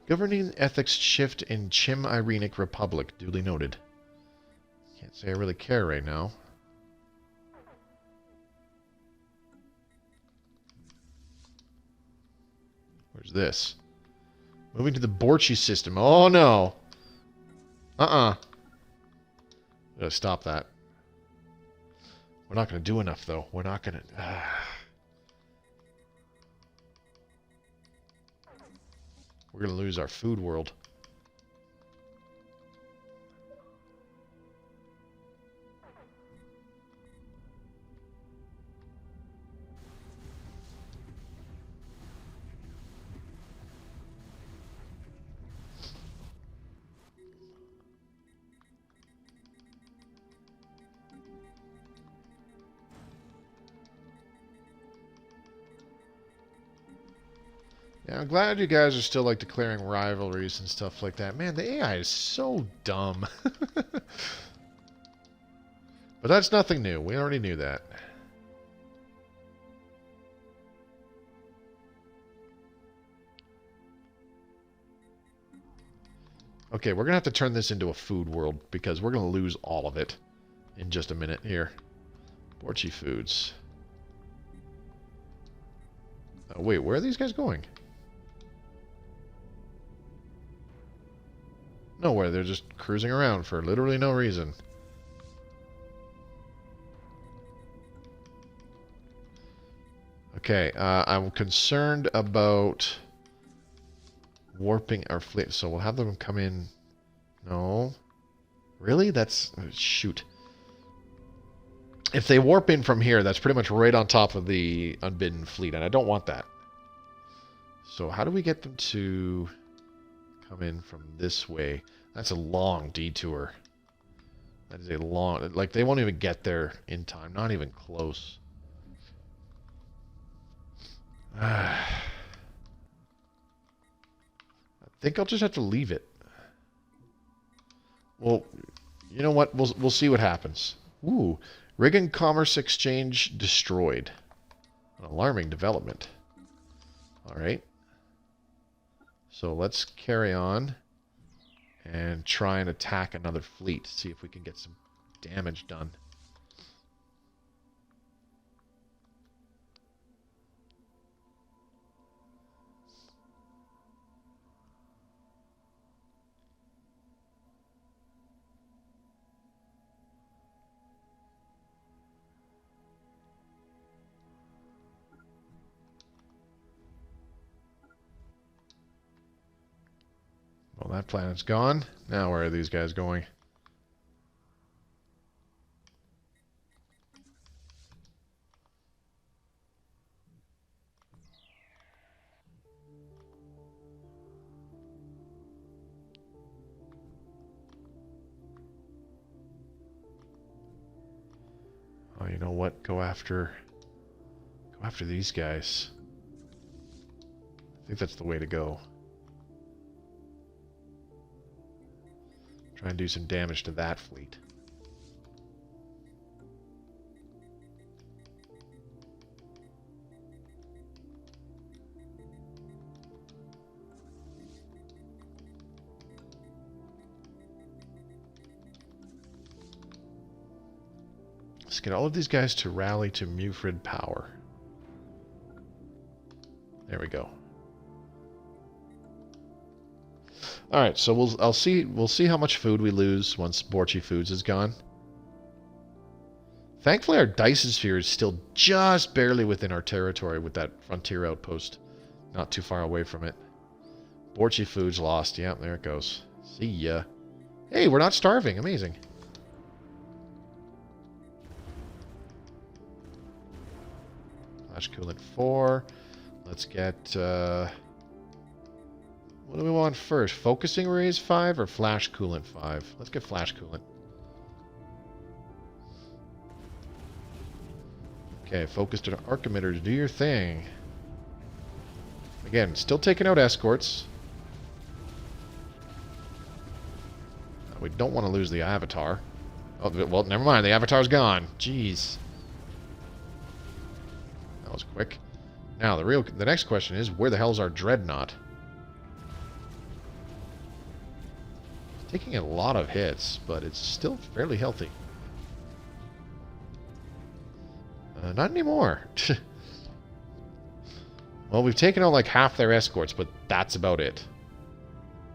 Governing ethics shift in Chim-Irenic Republic. Duly noted. Can't say I really care right now. Where's this? Moving to the Borchi system. Oh, no. Gotta stop that. We're not going to do enough, though. We're not going to... We're going to lose our food world. Yeah, I'm glad you guys are still like declaring rivalries and stuff like that. Man, the AI is so dumb. But that's nothing new. We already knew that. Okay, we're going to have to turn this into a food world because we're going to lose all of it in just a minute here. Borchi Foods. Oh, wait, where are these guys going? Nowhere. They're just cruising around for literally no reason. Okay, I'm concerned about warping our fleet. So we'll have them come in. No. Really? That's... shoot. If they warp in from here, that's pretty much right on top of the Unbidden fleet, and I don't want that. So how do we get them to come in from this way? That's a long detour. That is a long... Like, they won't even get there in time. Not even close. I think I'll just have to leave it. Well, you know what? We'll see what happens. Ooh. Rig and Commerce Exchange destroyed. An alarming development. Alright. So let's carry on and try and attack another fleet. See if we can get some damage done. Well, that planet's gone. Now where are these guys going? Oh, you know what? Go after these guys. I think that's the way to go. Try and do some damage to that fleet. Let's get all of these guys to rally to Mufrid power. There we go. All right, so we'll see how much food we lose once Borchi Foods is gone. Thankfully, our Dyson Sphere is still just barely within our territory with that frontier outpost, not too far away from it. Borchi Foods lost. Yeah, there it goes. See ya. Hey, we're not starving. Amazing. Flash Coolant 4. Let's get... what do we want first? Focusing Rays 5 or Flash Coolant 5? Let's get Flash Coolant. Okay, focused on arc emitters. Do your thing. Again, still taking out escorts. We don't want to lose the Avatar. Oh, well, never mind. The Avatar's gone. Jeez. That was quick. Now, the next question is, where the hell's our Dreadnought? It's taking a lot of hits, but it's still fairly healthy. Not anymore. Well, we've taken out like half their escorts, but that's about it.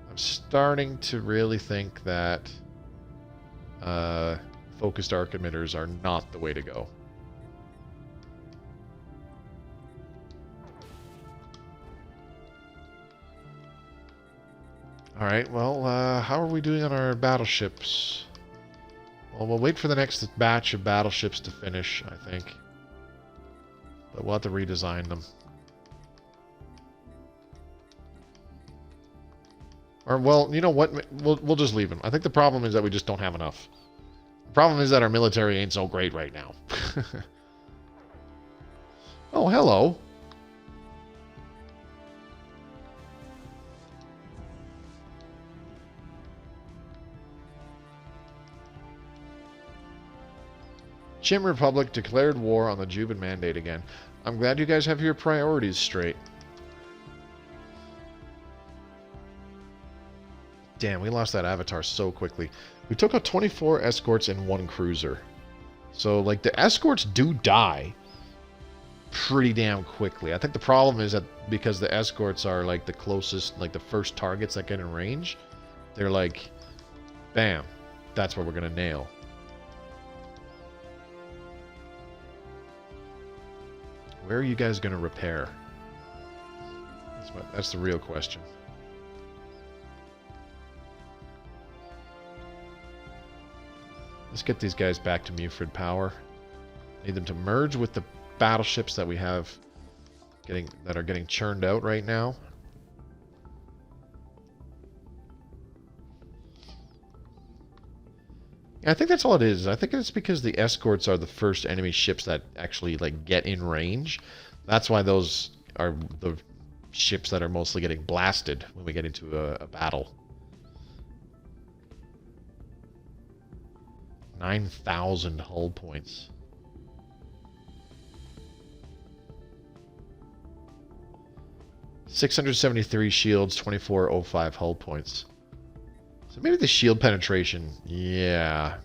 I'm starting to really think that focused arc emitters are not the way to go. Alright, well, how are we doing on our battleships? Well, we'll wait for the next batch of battleships to finish, I think. But we'll have to redesign them. Or, well, you know what? We'll just leave them. I think the problem is that we just don't have enough. The problem is that our military ain't so great right now. Oh, hello. Chim Republic declared war on the Juban Mandate again. I'm glad you guys have your priorities straight. Damn, we lost that Avatar so quickly. We took out 24 escorts and 1 cruiser. So, like, the escorts do die pretty damn quickly. I think the problem is that because the escorts are, like, the closest, like, the first targets that get in range, they're like, bam, that's what we're going to nail. Where are you guys going to repair? That's the real question. Let's get these guys back to Mufrid power. Need them to merge with the battleships that we have that are getting churned out right now. I think that's all it is. I think it's because the escorts are the first enemy ships that actually like get in range. That's why those are the ships that are mostly getting blasted when we get into a battle. 9,000 hull points. $673 shields, 2405 hull points. So maybe the shield penetration, yeah.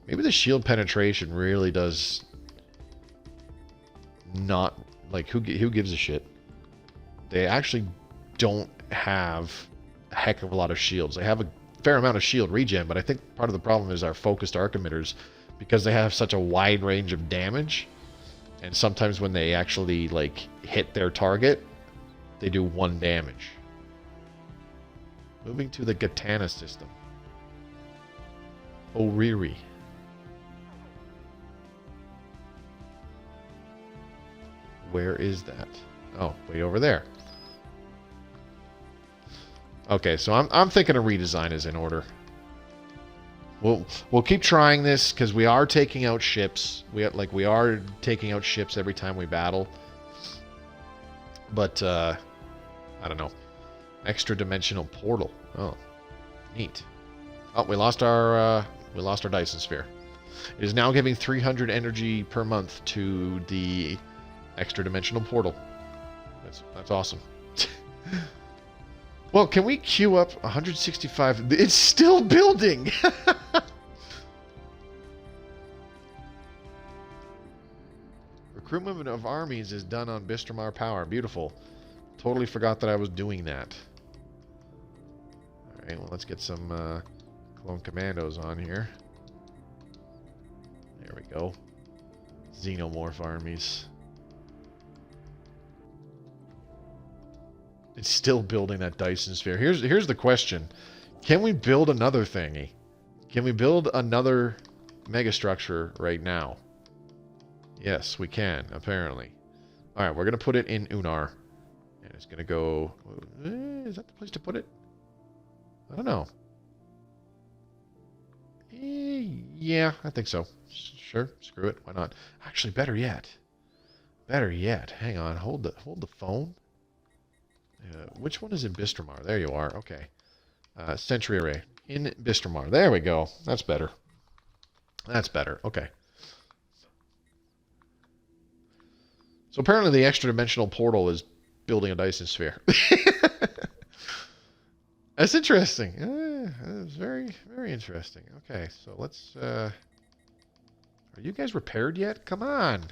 Maybe the shield penetration really does not, like, who gives a shit? They actually don't have a heck of a lot of shields. They have a fair amount of shield regen, but I think part of the problem is our focused arc emitters, because they have such a wide range of damage, and sometimes when they actually, like, hit their target, they do 1 damage. Moving to the Katana system. Oriri. Where is that? Oh, way over there. Okay, so I'm thinking a redesign is in order. We'll keep trying this because we are taking out ships. We are taking out ships every time we battle. But I don't know. Extra dimensional portal. Oh, neat. Oh, we lost our Dyson sphere. It is now giving 300 energy per month to the extra dimensional portal. That's awesome. Well, can we queue up 165? It's still building. Recruitment of armies is done on Bistramar Power. Beautiful. Totally forgot that I was doing that. Alright, well, let's get some clone commandos on here. There we go. Xenomorph armies. It's still building that Dyson sphere. Here's the question. Can we build another thingy? Can we build another megastructure right now? Yes, we can, apparently. Alright, we're going to put it in Unar. And it's going to go... Is that the place to put it? I don't know. Yeah, I think so. Sure, screw it. Why not? Actually, better yet. Better yet. Hang on. Hold the phone. Which one is in Bistramar? There you are. Okay. Sentry array. In Bistromar. There we go. That's better. That's better. Okay. So apparently the extra-dimensional portal is building a Dyson sphere. That's interesting. That's very, very interesting. Okay, so let's... Are you guys repaired yet? Come on.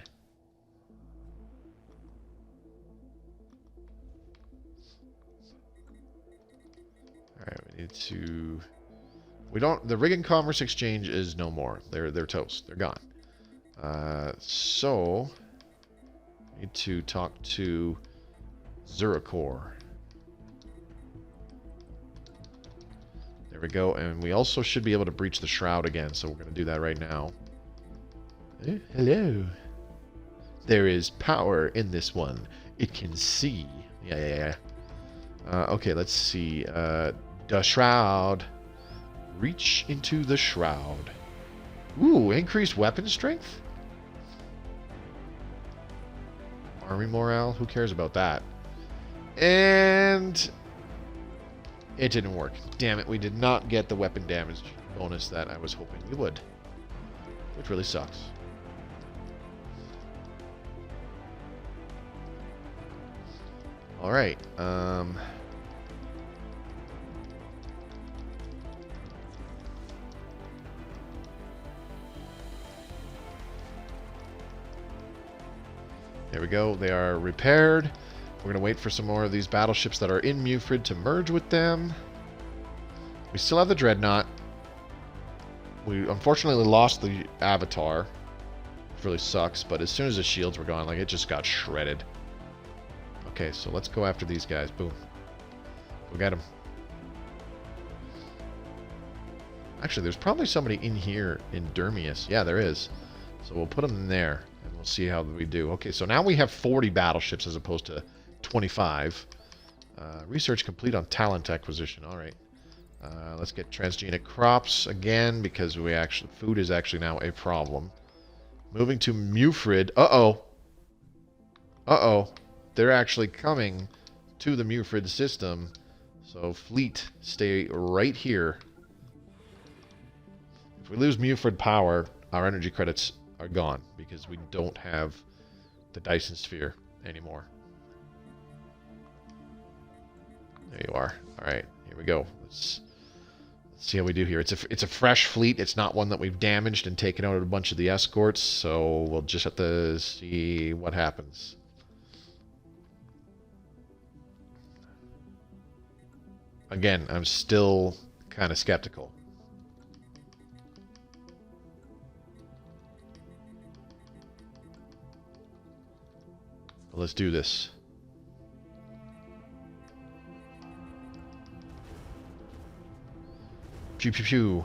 Alright, we need to... We don't... The Rig and Commerce Exchange is no more. They're toast. They're gone. So... Need to talk to Zurikor. There we go, and we also should be able to breach the shroud again, so we're going to do that right now. Hello. There is power in this one. It can see. Yeah. Okay, let's see. The shroud. Reach into the shroud. Ooh, increased weapon strength? Army morale? Who cares about that? And... it didn't work. Damn it, we did not get the weapon damage bonus that I was hoping we would. Which really sucks. Alright, there we go. They are repaired. We're going to wait for some more of these battleships that are in Mufrid to merge with them. We still have the Dreadnought. We unfortunately lost the Avatar. Which really sucks, but as soon as the shields were gone, like, it just got shredded. Okay, so let's go after these guys. Boom. We'll get them. Actually, there's probably somebody in here in Dermius. Yeah, there is. So we'll put them in there, and we'll see how we do. Okay, so now we have 40 battleships as opposed to 25. Research complete on talent acquisition. All right. Let's get transgenic crops again, because food is actually now a problem. Moving to Mufrid. Uh-oh. Uh-oh. They're actually coming to the Mufrid system. So fleet, stay right here. If we lose Mufrid power, our energy credits are gone because we don't have the Dyson sphere anymore. There you are. All right, here we go. Let's see how we do here. It's a fresh fleet. It's not one that we've damaged and taken out a bunch of the escorts, so we'll just have to see what happens. Again, I'm still kind of skeptical. But let's do this. Pew pew pew.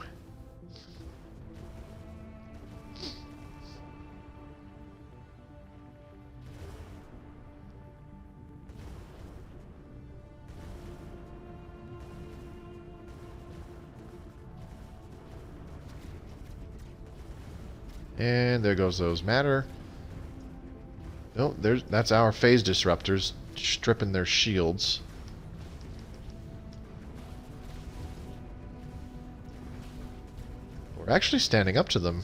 And there goes those matter. No, that's our phase disruptors stripping their shields. We're actually standing up to them.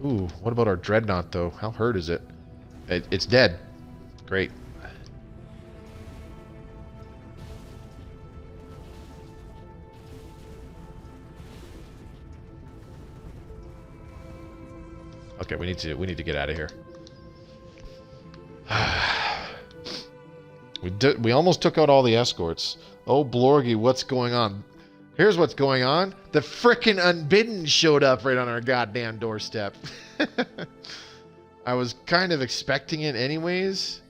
Ooh, what about our dreadnought though? How hurt is it? It's dead. Great. Okay, we need to get out of here. We almost took out all the escorts. Oh, Blorgy, what's going on? Here's what's going on. The frickin' Unbidden showed up right on our goddamn doorstep. I was kind of expecting it anyways.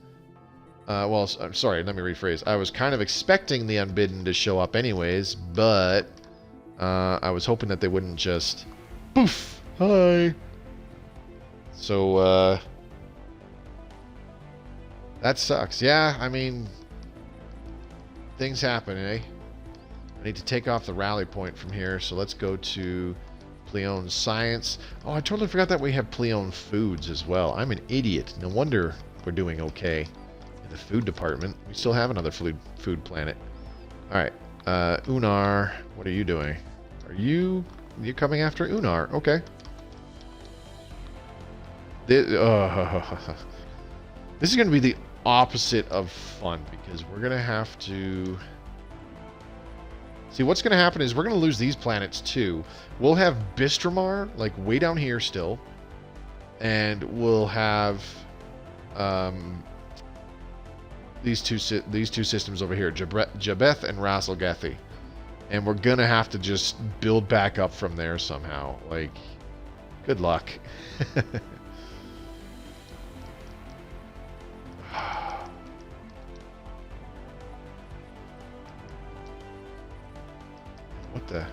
Well, I'm sorry, let me rephrase. I was kind of expecting the Unbidden to show up anyways, but I was hoping that they wouldn't just... Poof! Hi! So, that sucks. Yeah, I mean, things happen, eh? I need to take off the rally point from here, so let's go to Pleon Science. Oh, I totally forgot that we have Pleon Foods as well. I'm an idiot. No wonder we're doing okay the food department. We still have another food planet. Alright. Unar, what are you doing? You're coming after Unar. Okay. This is going to be the opposite of fun, because we're going to have to... See, what's going to happen is we're going to lose these planets too. We'll have Bistramar, like, way down here still. And we'll have these two systems over here, Jabeth and Rasalgethi. And we're going to have to just build back up from there somehow. Like, good luck. What the?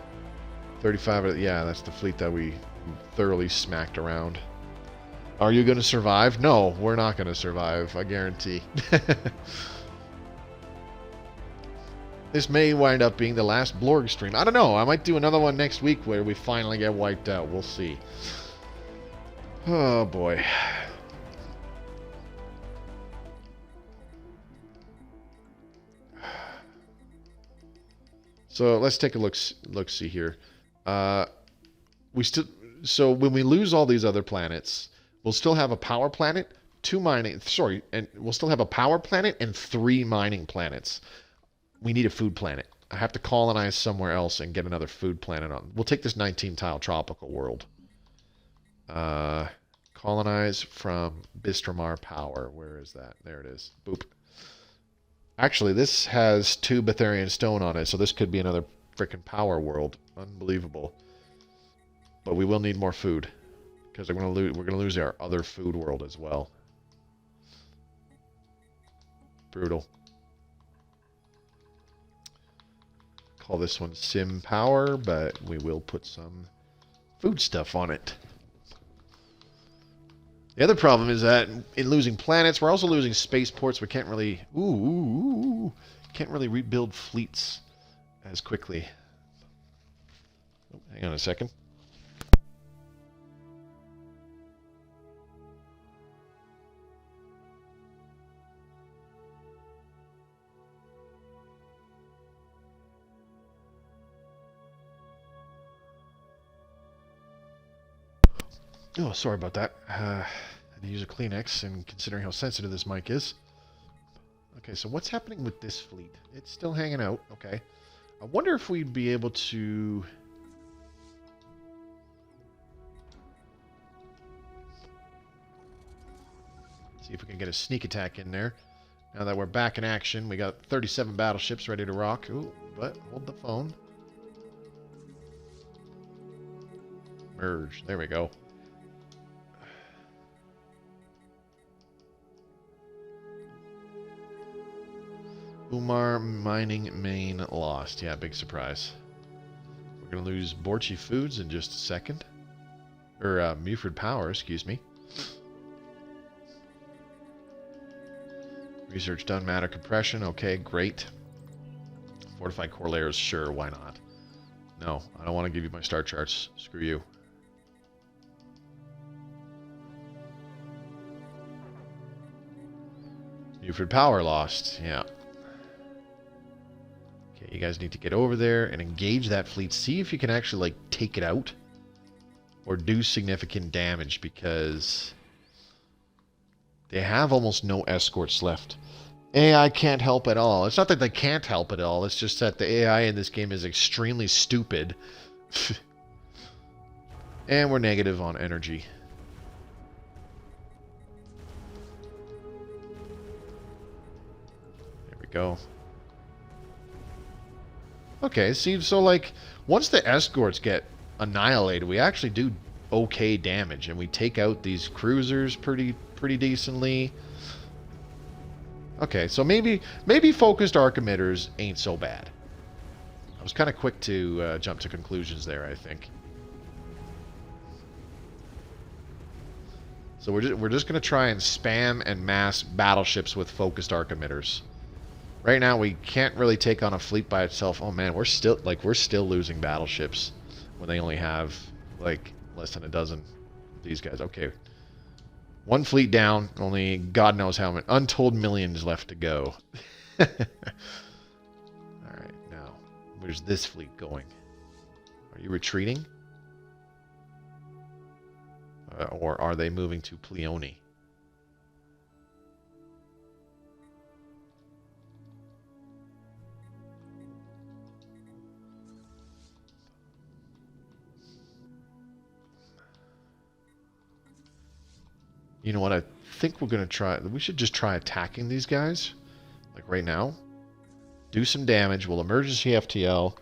35, yeah, that's the fleet that we thoroughly smacked around. Are you going to survive? No, we're not going to survive, I guarantee. This may wind up being the last Blorg stream. I don't know, I might do another one next week where we finally get wiped out. We'll see. Oh, boy. So let's take a look see here. So when we lose all these other planets, we'll still have a power planet, and we'll still have a power planet and 3 mining planets. We need a food planet. I have to colonize somewhere else and get another food planet on. We'll take this 19-tile tropical world. Colonize from Bistramar Power. Where is that? There it is. Boop. Actually, this has 2 Betharian stone on it, so this could be another frickin' power world. Unbelievable. But we will need more food, because we're gonna lose our other food world as well. Brutal. Call this one Sim Power, but we will put some food stuff on it. The other problem is that in losing planets, we're also losing spaceports. We can't really... can't really rebuild fleets as quickly. Oh, hang on a second. Oh, sorry about that. I had to use a Kleenex, and considering how sensitive this mic is. Okay, so what's happening with this fleet? It's still hanging out. Okay. I wonder if we'd be able to... see if we can get a sneak attack in there. Now that we're back in action, we got 37 battleships ready to rock. Ooh, but hold the phone. Merge. There we go. Umar mining main lost. Yeah, big surprise. We're going to lose Borchi Foods in just a second. Or, Muford Power, excuse me. Research done, matter compression. Okay, great. Fortified core layers, sure, why not? No, I don't want to give you my star charts. Screw you. Muford Power lost, yeah. Okay, you guys need to get over there and engage that fleet. See if you can actually, like, take it out. Or do significant damage, because they have almost no escorts left. AI can't help at all. It's not that they can't help at all. It's just that the AI in this game is extremely stupid. And we're negative on energy. There we go. Okay, see, so like, once the escorts get annihilated, we actually do okay damage, and we take out these cruisers pretty decently. Okay, so maybe focused arc emitters ain't so bad. I was kind of quick to jump to conclusions there, I think. So we're just gonna try and spam and mass battleships with focused arc emitters. Right now, we can't really take on a fleet by itself. Oh man, we're still losing battleships when they only have like less than a dozen of these guys. Okay. One fleet down, only God knows how many, untold millions left to go. Alright, now, where's this fleet going? Are you retreating? Or are they moving to Pleione? You know what? I think we're going to try... We should just try attacking these guys. Like right now. Do some damage. We'll emergency FTL.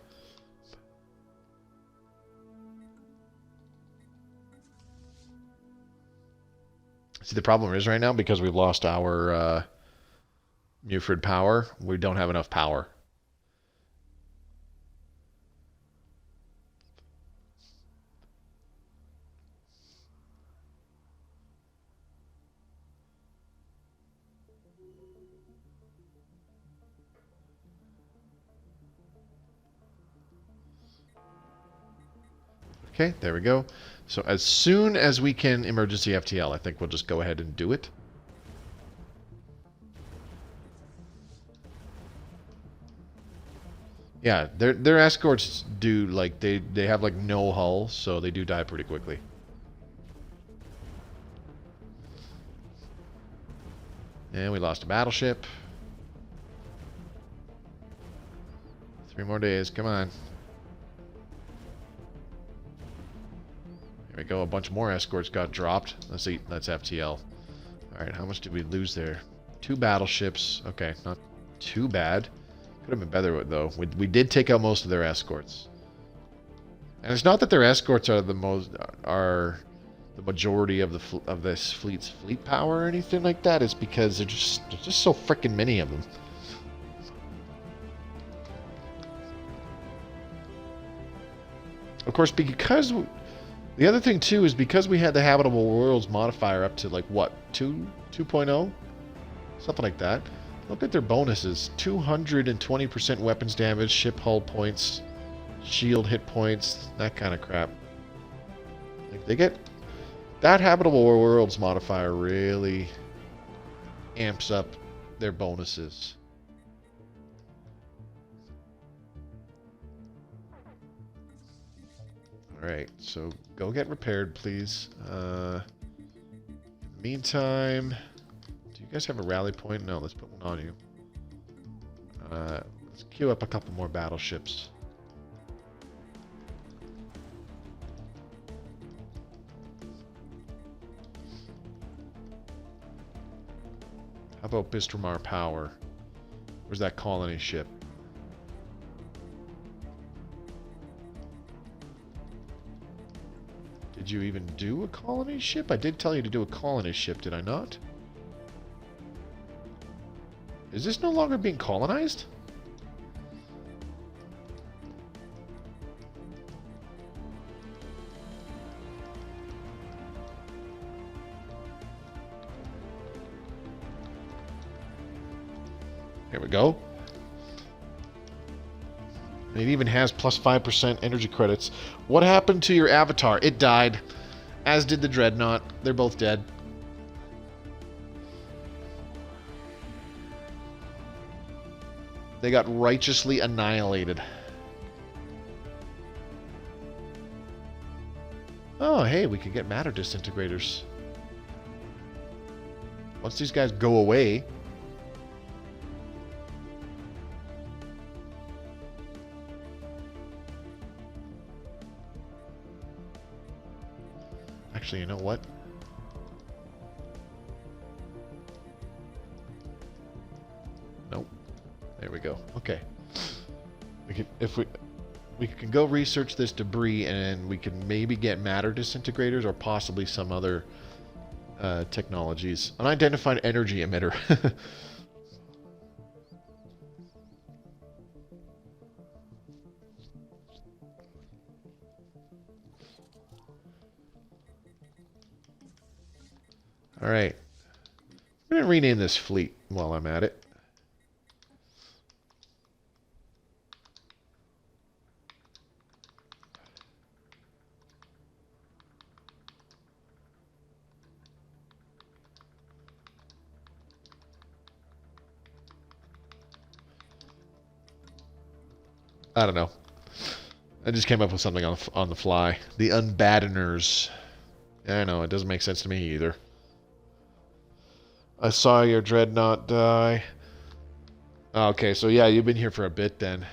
See, the problem is right now, because we've lost our Muford power, we don't have enough power. Okay, there we go. So as soon as we can emergency FTL, I think we'll just go ahead and do it. Yeah, their escorts do, like, they have like no hull, so they do die pretty quickly. And we lost a battleship. 3 more days, come on. There we go, a bunch more escorts got dropped. Let's eat, that's FTL. Alright, how much did we lose there? 2 battleships. Okay, not too bad. Could have been better though. We did take out most of their escorts. And it's not that their escorts are the majority of this fleet's fleet power or anything like that. It's because there's just so freaking many of them. Of course, because the other thing too is because we had the habitable worlds modifier up to like what, 2.0, something like that. Look at their bonuses: 220% weapons damage, ship hull points, shield hit points, that kind of crap. Like they get that habitable worlds modifier really amps up their bonuses. Alright, so go get repaired, please. Meantime, do you guys have a rally point? No, let's put one on you. Let's queue up a couple more battleships. How about Bistramar Power? Where's that colony ship? Did you even do a colony ship? I did tell you to do a colony ship, did I not? Is this no longer being colonized? Here we go. And it even has plus 5% energy credits. What happened to your avatar? It died. As did the Dreadnought. They're both dead. They got righteously annihilated. Oh, hey, we can get matter disintegrators. Once these guys go away... Actually, you know what? Nope. There we go. Okay. We can, if we can go research this debris, and we can maybe get matter disintegrators or possibly some other technologies. Unidentified energy emitter. Alright. I'm going to rename this fleet while I'm at it. I don't know. I just came up with something on the fly. The Unbiddeners. I know, it doesn't make sense to me either. I saw your dreadnought die. Okay, so yeah, you've been here for a bit then.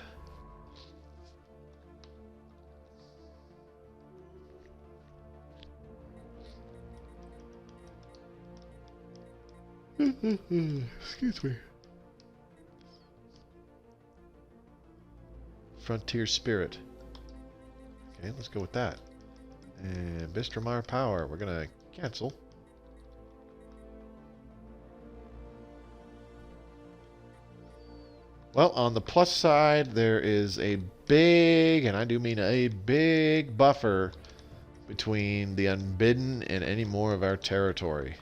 Excuse me. Frontier Spirit. Okay, let's go with that. And Bistromar Power, we're gonna cancel. Well, on the plus side, there is a big, and I do mean a big buffer between the Unbidden and any more of our territory.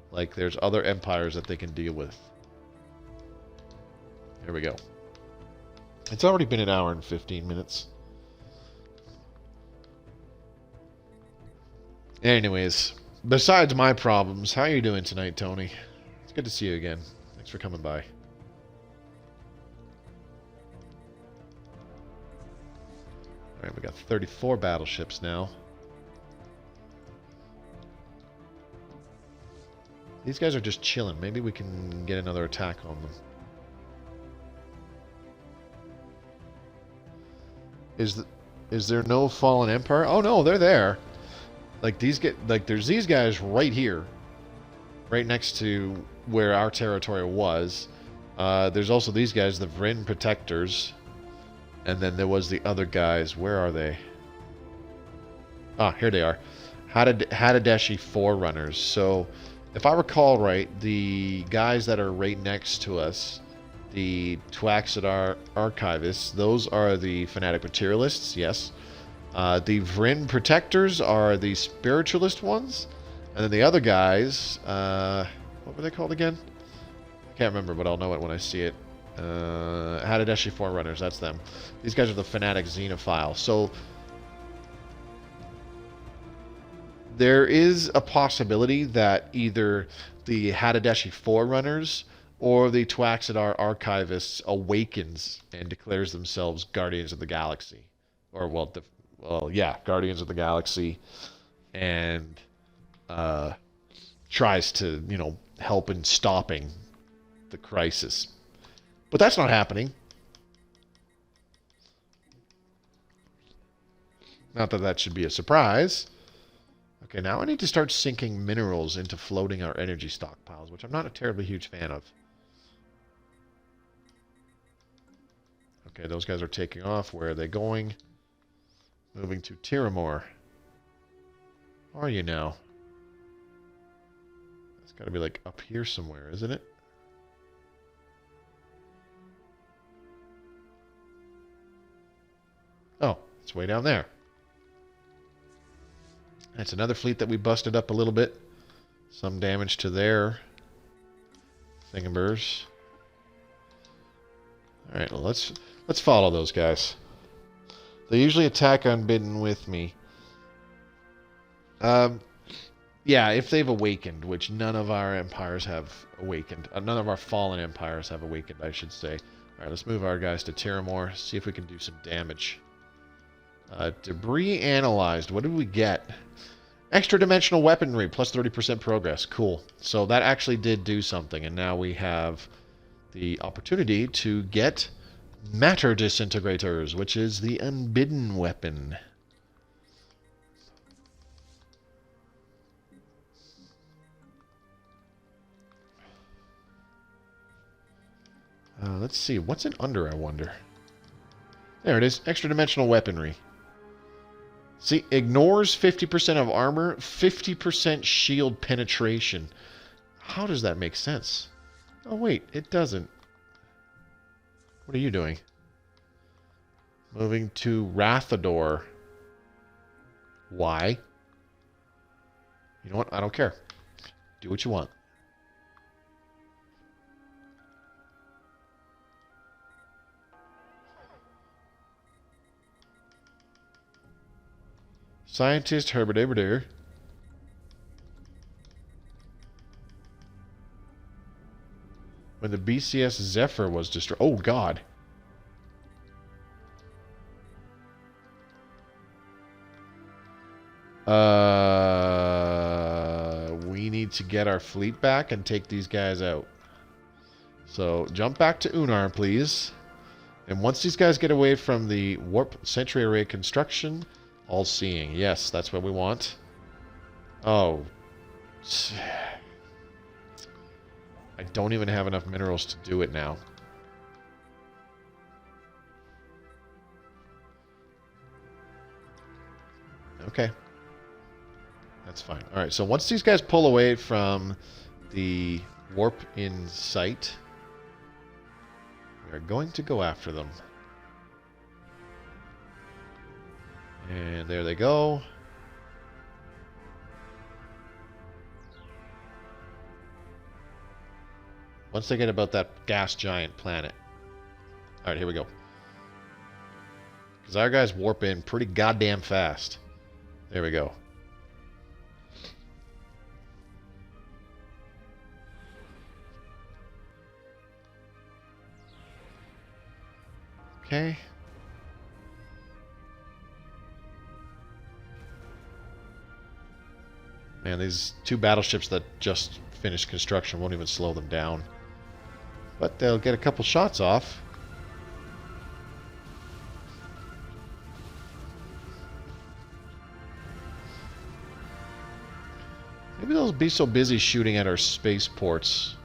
Like, there's other empires that they can deal with. Here we go. It's already been an hour and 15 minutes. Anyways, besides my problems, how are you doing tonight, Tony? It's good to see you again. Thanks for coming by. Alright, we got 34 battleships now. These guys are just chilling. Maybe we can get another attack on them. Is there no fallen empire? Oh no, they're there. Like there's these guys right here, right next to where our territory was. There's also these guys, the Vryn Protectors, and then there was the other guys. Where are they? Ah, here they are. Hadadeshi Forerunners. So, if I recall right, the guys that are right next to us, the Twaxidar Archivists, those are the Fanatic Materialists, yes. The Vryn Protectors are the Spiritualist ones. And then the other guys, what were they called again? I can't remember, but I'll know it when I see it. Hadadeshi Forerunners, that's them. These guys are the Fanatic Xenophile. So, there is a possibility that either the Hadadeshi Forerunners or the Twaxidar Archivists awakens and declares themselves Guardians of the Galaxy. Or, yeah, Guardians of the Galaxy. And tries to, help in stopping the crisis. But that's not happening. Not that that should be a surprise. Okay, now I need to start sinking minerals into floating our energy stockpiles, which I'm not a terribly huge fan of. Okay, those guys are taking off. Where are they going? Moving to Tiramore. Where are you now? It's got to be like up here somewhere, isn't it? Oh, it's way down there. That's another fleet that we busted up a little bit. Some damage to their thingamers. Alright, well, let's follow those guys. They usually attack Unbidden with me. Yeah, if they've awakened, which none of our empires have awakened. None of our fallen empires have awakened, I should say. Alright, let's move our guys to Tiramore, see if we can do some damage. Debris analyzed. What did we get? Extra dimensional weaponry, plus 30% progress. Cool. So that actually did do something, and now we have the opportunity to get matter disintegrators, which is the Unbidden weapon. Let's see. What's it under, I wonder? There it is. Extra dimensional weaponry. See, ignores 50% of armor, 50% shield penetration. How does that make sense? Oh, wait, it doesn't. What are you doing? Moving to Rathador. Why? You know what? I don't care. Do what you want. Scientist Herbert Aberdair. When the BCS Zephyr was destroyed. Oh, God. We need to get our fleet back and take these guys out. So jump back to Unar, please. And once these guys get away from the warp sentry array construction, all-seeing. Yes, that's what we want. Oh. I don't even have enough minerals to do it now. Okay. That's fine. Alright, so once these guys pull away from the warp in sight, we are going to go after them. And there they go. Once they get about that gas giant planet. Alright, here we go. Because our guys warp in pretty goddamn fast. There we go. Okay. Man, these two battleships that just finished construction won't even slow them down. But they'll get a couple shots off. Maybe they'll be so busy shooting at our spaceports.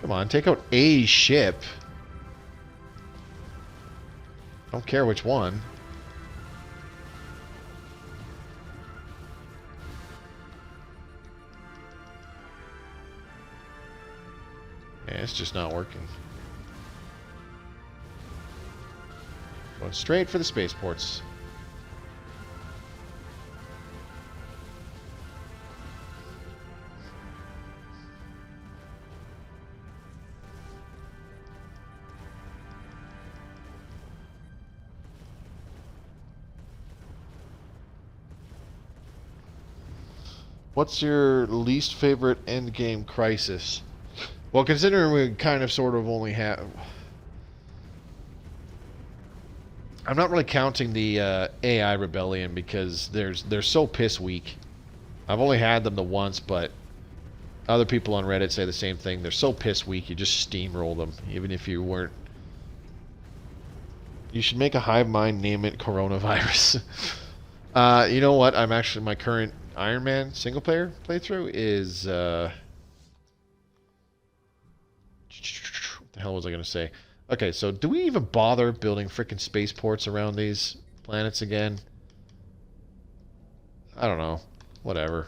Come on, take out a ship. Don't care which one. Yeah, it's just not working. Going straight for the spaceports. What's your least favorite endgame crisis? Well, considering we kind of sort of only have... I'm not really counting the AI rebellion because they're so piss weak. I've only had them the once, but other people on Reddit say the same thing. They're so piss weak, you just steamroll them, even if you weren't... You should make a hive mind, name it coronavirus. You know what? I'm actually... My current Iron Man single player playthrough is... What the hell was I going to say? Okay, so do we even bother building frickin' spaceports around these planets again? I don't know. Whatever.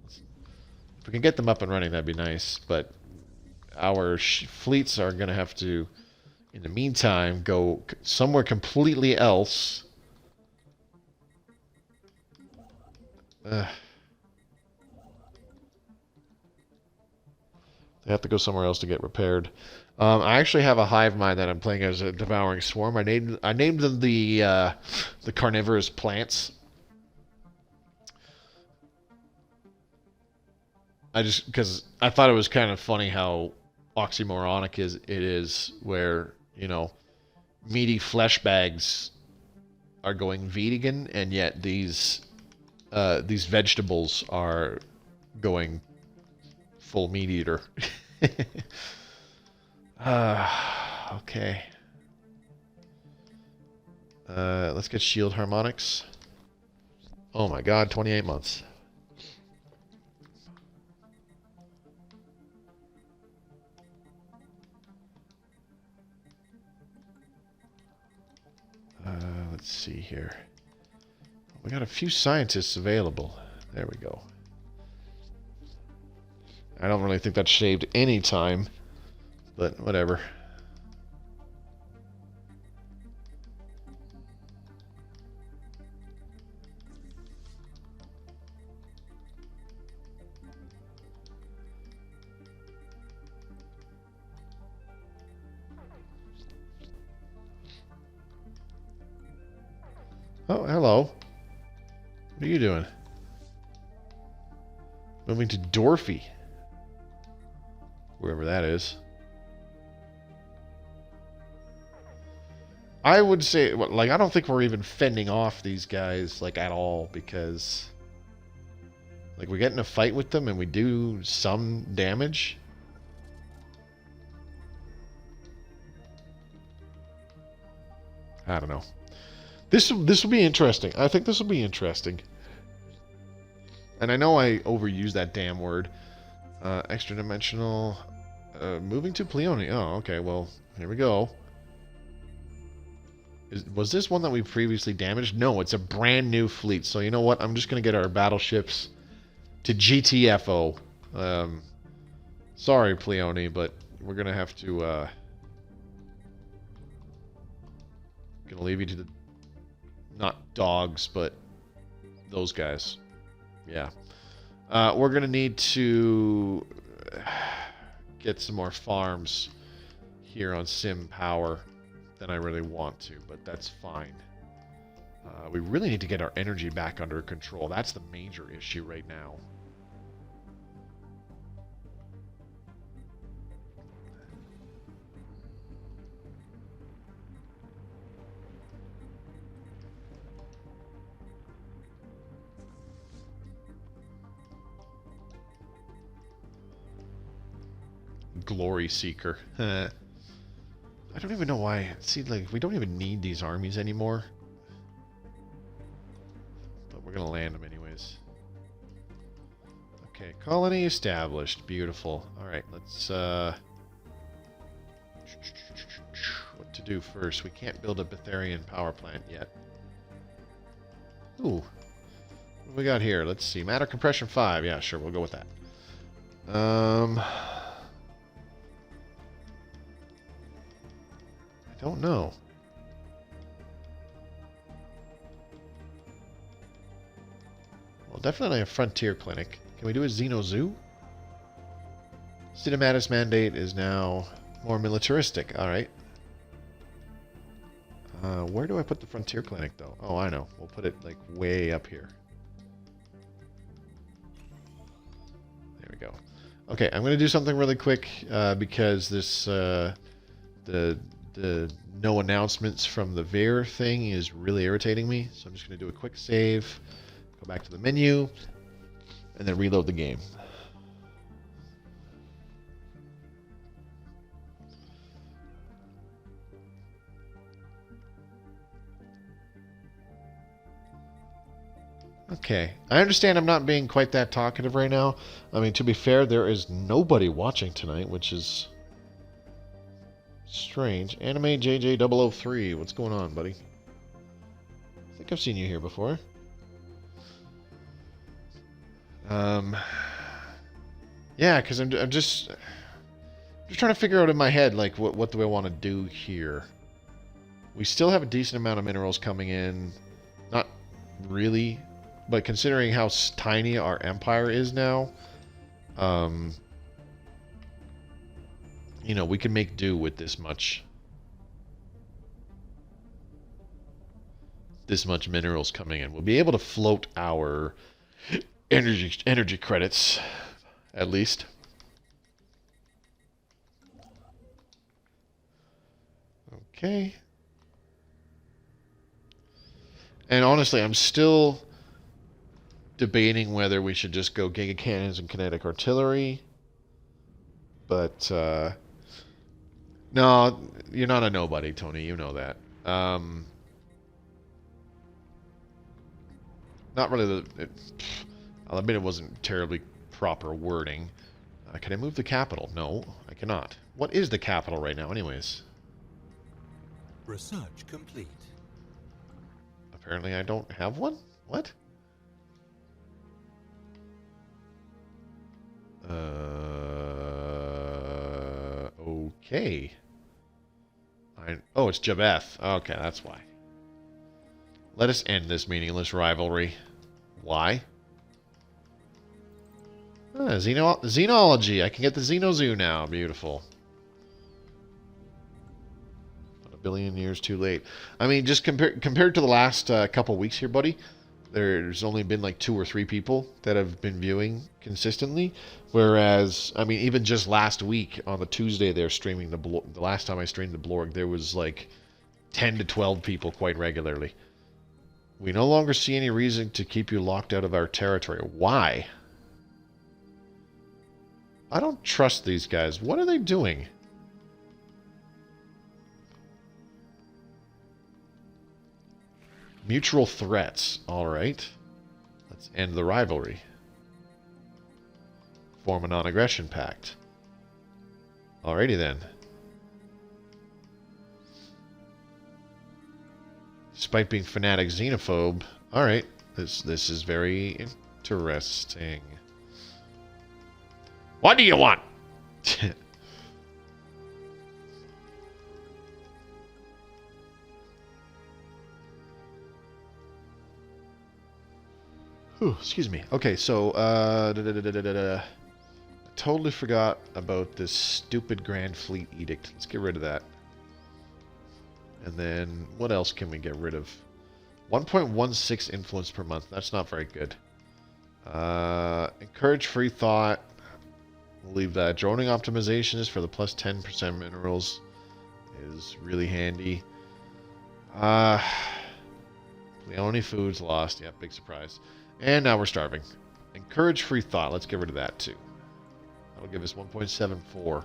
If we can get them up and running, that'd be nice. But our fleets are going to have to, in the meantime, go somewhere completely else. They have to go somewhere else to get repaired. I actually have a hive mind that I'm playing as a devouring swarm. I named them the carnivorous plants. Because I thought it was kind of funny how oxymoronic it is, where, you know, meaty flesh bags are going vegan, and yet these vegetables are going full meat eater. Okay. Let's get shield harmonics. Oh my god, 28 months. Let's see here. We got a few scientists available. There we go. I don't really think that shaved any time, but whatever. Oh, hello. What are you doing? Moving to Dorothy. Wherever that is. I would say, like, I don't think we're even fending off these guys, like, at all, because, like, we get in a fight with them and we do some damage. I don't know. This will be interesting. I think this will be interesting. And I know I overused that damn word. Extra dimensional. Moving to Pleione. Oh, okay. Well, here we go. Was this one that we previously damaged? No, it's a brand new fleet. So you know what? I'm just going to get our battleships to GTFO. Sorry, Pleione, but we're going to have to... going to leave you to the... Not dogs, but those guys. Yeah. We're going to need to get some more farms here on Sim Power than I really want to, but that's fine. We really need to get our energy back under control. That's the major issue right now. Glory Seeker. I don't even know why. See, like, we don't even need these armies anymore. But we're going to land them anyways. Okay, colony established. Beautiful. Alright, let's, what to do first? We can't build a Betharian power plant yet. Ooh. What do we got here? Let's see. Matter compression 5. Yeah, sure, we'll go with that. I don't know. Well, definitely a frontier clinic. Can we do a Xeno Zoo? Cinematis mandate is now more militaristic. Alright. Where do I put the frontier clinic, though? Oh, I know. We'll put it, like, way up here. There we go. Okay, I'm going to do something really quick, because this, the no announcements from the Veer thing is really irritating me. So I'm just going to do a quick save, go back to the menu, and then reload the game. Okay, I understand I'm not being quite that talkative right now. I mean, to be fair, there is nobody watching tonight, which is strange. Anime JJ003, what's going on, buddy? I think I've seen you here before. Yeah, because I'm just trying to figure out in my head, like, what do I want to do here? We still have a decent amount of minerals coming in. Not really, but considering how tiny our empire is now, you know, we can make do with this much minerals coming in. We'll be able to float our energy credits, at least. Okay. And honestly, I'm still debating whether we should just go Giga Cannons and Kinetic Artillery. But, no, you're not a nobody, Tony. You know that. Not really I'll admit it wasn't terribly proper wording. Can I move the capital? No, I cannot. What is the capital right now, anyways? Research complete. Apparently I don't have one? What? Okay. Oh, it's Jabeth. Okay, that's why. Let us end this meaningless rivalry. Why? Xenology. I can get the Xeno Zoo now. Beautiful. Not a billion years too late. I mean, just compared to the last couple weeks here, buddy, there's only been like 2 or 3 people that have been viewing consistently. Whereas, I mean, even just last week on the Tuesday, they're streaming the last time I streamed the Blorg, there was like 10 to 12 people quite regularly. We no longer see any reason to keep you locked out of our territory. Why? I don't trust these guys. What are they doing? Mutual threats. Alright. Let's end the rivalry. Form a non-aggression pact. Alrighty then. Despite being fanatic xenophobe. Alright. This is very interesting. What do you want? Whew, excuse me. Okay, so totally forgot about this stupid Grand Fleet Edict. Let's get rid of that. And then, what else can we get rid of? 1.16 influence per month. That's not very good. Encourage free thought. We'll leave that. Droning optimization is for the plus 10% minerals. Is really handy. Leone foods lost. Yep, big surprise. And now we're starving. Encourage free thought. Let's get rid of that too. That'll give us 1.74.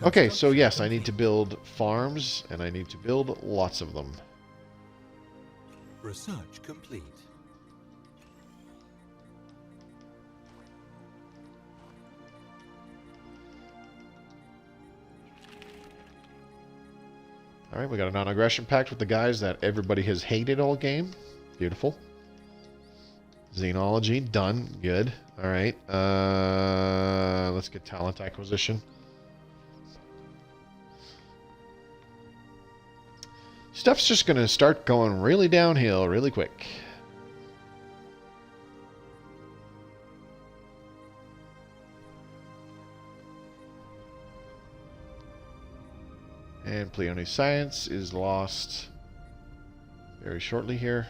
Okay, so yes, I need to build farms, and I need to build lots of them. Research complete. Alright, we got a non-aggression pact with the guys that everybody has hated all game. Beautiful. Xenology, done. Good. Alright, let's get talent acquisition. Stuff's just going to start going really downhill really quick. And Pleione Science is lost very shortly here.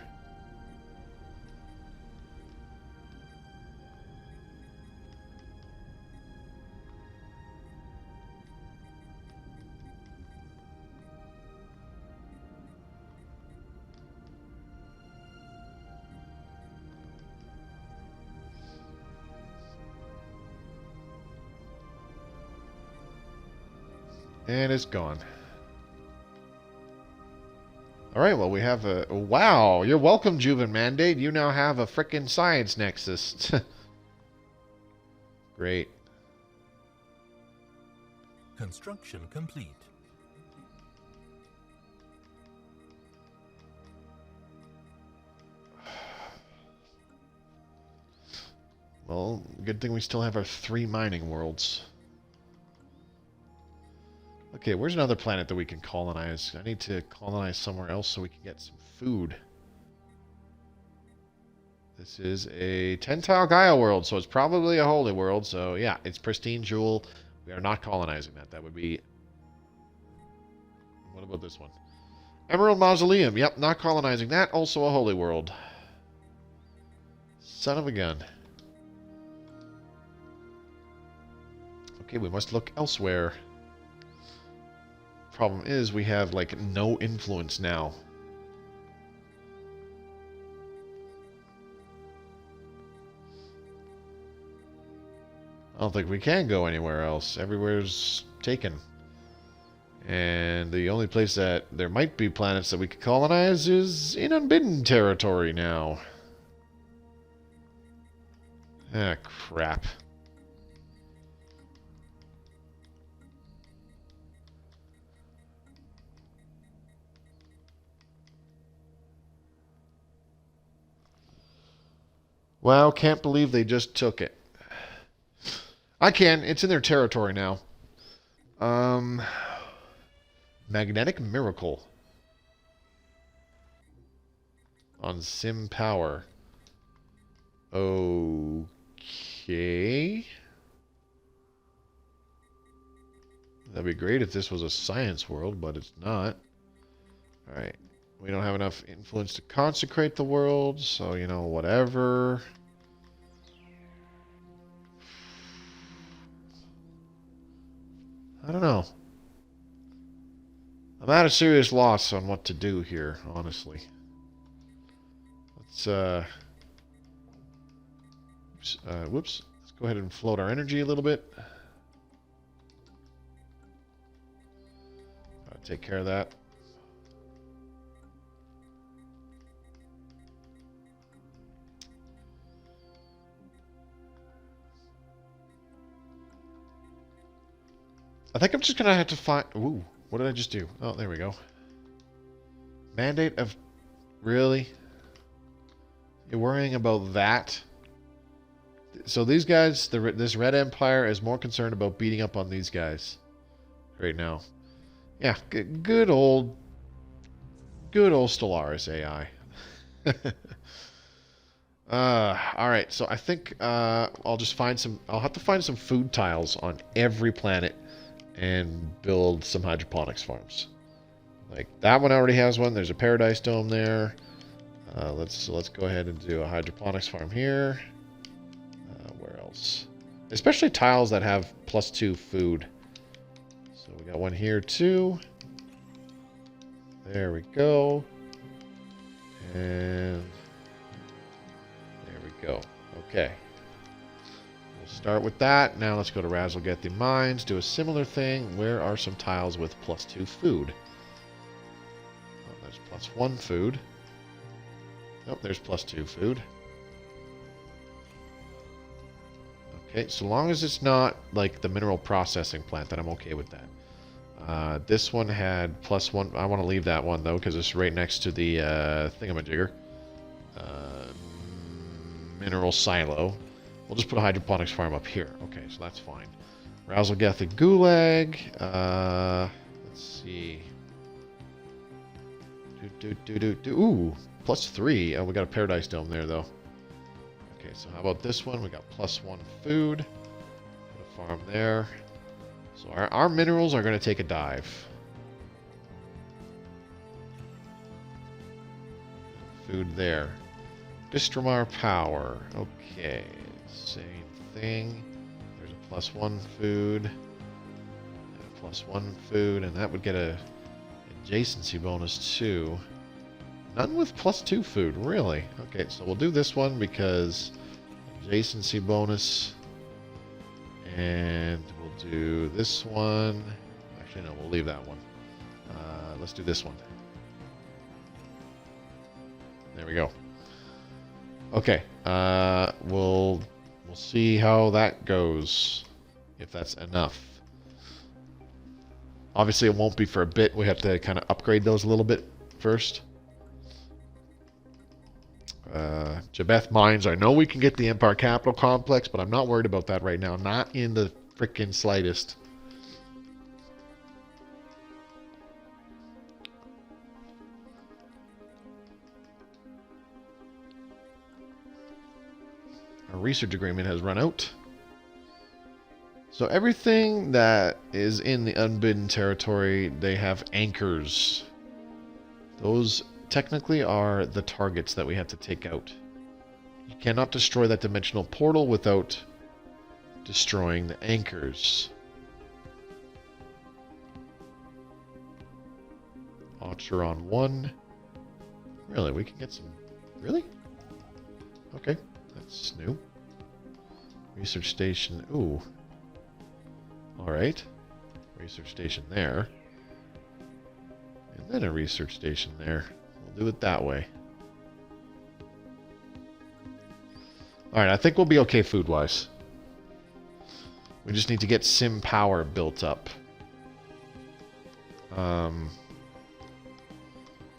And it's gone. Alright, well, we have a... Wow! You're welcome, Juven Mandate. You now have a frickin' science nexus. Great. Construction complete. Well, good thing we still have our 3 mining worlds. Okay, where's another planet that we can colonize? I need to colonize somewhere else so we can get some food. This is a Tentile Gaia world, so it's probably a holy world. So yeah, it's pristine jewel. We are not colonizing that. That would be... What about this one? Emerald Mausoleum. Yep, not colonizing that. Also a holy world. Son of a gun. Okay, we must look elsewhere. Problem is we have like no influence now. I don't think we can go anywhere else. Everywhere's taken. And the only place that there might be planets that we could colonize is in Unbidden territory now. Ah, crap. Wow, can't believe they just took it. I can. It's in their territory now. Magnetic Miracle. On Sim Power. Okay. That'd be great if this was a science world, but it's not. Alright. We don't have enough influence to consecrate the world, so, you know, whatever. I don't know. I'm at a serious loss on what to do here, honestly. Let's, whoops. Let's go ahead and float our energy a little bit. Take care of that. I think I'm just gonna have to find... Ooh, what did I just do? Oh, there we go. Mandate of... Really? You're worrying about that? So these guys, this Red Empire is more concerned about beating up on these guys right now. Yeah, good old Stellaris AI. Alright, so I think I'll just find some... I'll have to find some food tiles on every planet and build some hydroponics farms. Like, that one already has one. There's a Paradise Dome there. Let's go ahead and do a hydroponics farm here. Where else? Especially tiles that have +2 food. So we got one here too. There we go. And there we go. Okay. We'll start with that. Now let's go to Razzle Get the Mines. Do a similar thing. Where are some tiles with +2 food? Oh, there's +1 food. Oh, there's +2 food. Okay, so long as it's not like the mineral processing plant, then I'm okay with that. This one had +1. I want to leave that one though, because it's right next to the thingamajigger. Mineral silo. We'll just put a hydroponics farm up here. Okay, so that's fine. Razzle Get the Gulag. Let's see. Ooh, +3. Oh, we got a Paradise Dome there though. Okay, so how about this one? We got +1 food. Put a farm there. So our minerals are going to take a dive. Food there. Distromar power. Okay, same thing. There's a +1 food. And a +1 food, and that would get a adjacency bonus too. None with +2 food, really? Okay, so we'll do this one because adjacency bonus. And we'll do this one. Actually, no, we'll leave that one. Let's do this one. There we go. Okay, we'll see how that goes, if that's enough. Obviously, it won't be for a bit. We have to kind of upgrade those a little bit first. Jabeth Mines, I know we can get the Empire Capital Complex, but I'm not worried about that right now. Not in the frickin' slightest. Our research agreement has run out. So everything that is in the Unbidden territory, they have anchors. Those technically are the targets that we have to take out. You cannot destroy that dimensional portal without destroying the anchors. Ocheron 1. Really, we can get some... Really? Okay, that's new. Research station... Ooh. Alright. Research station there. And then a research station there. We'll do it that way. Alright, I think we'll be okay food-wise. We just need to get sim power built up.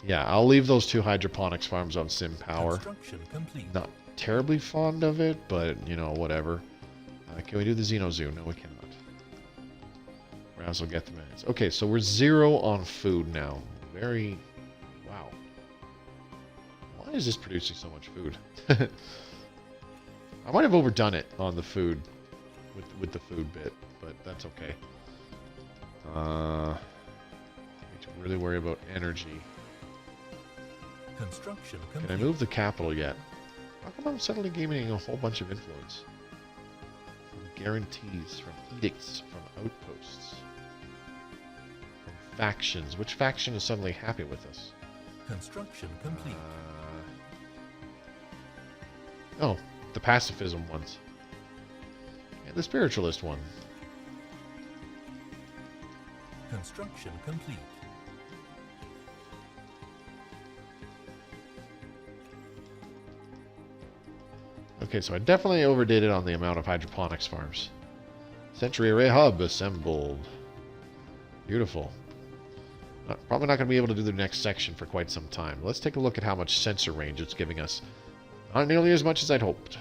Yeah, I'll leave those 2 hydroponics farms on sim power. Not terribly fond of it, but, you know, whatever. Can we do the Xenozoo? No, we cannot. Razzle Get the Mines. Okay, so we're 0 on food now. Very... Wow. Why is this producing so much food? I might have overdone it on the food. With the food bit, but that's okay. Need to really worry about energy. Construction Can I move the capital yet? How come I'm suddenly gaining a whole bunch of influence? From guarantees, from edicts, from outposts, from factions. Which faction is suddenly happy with us? Construction complete. Oh, the pacifism ones. And the spiritualist one. Construction complete. Okay, so I definitely overdid it on the amount of hydroponics farms. Century array hub assembled. Beautiful. Probably not going to be able to do the next section for quite some time. Let's take a look at how much sensor range it's giving us. Not nearly as much as I'd hoped.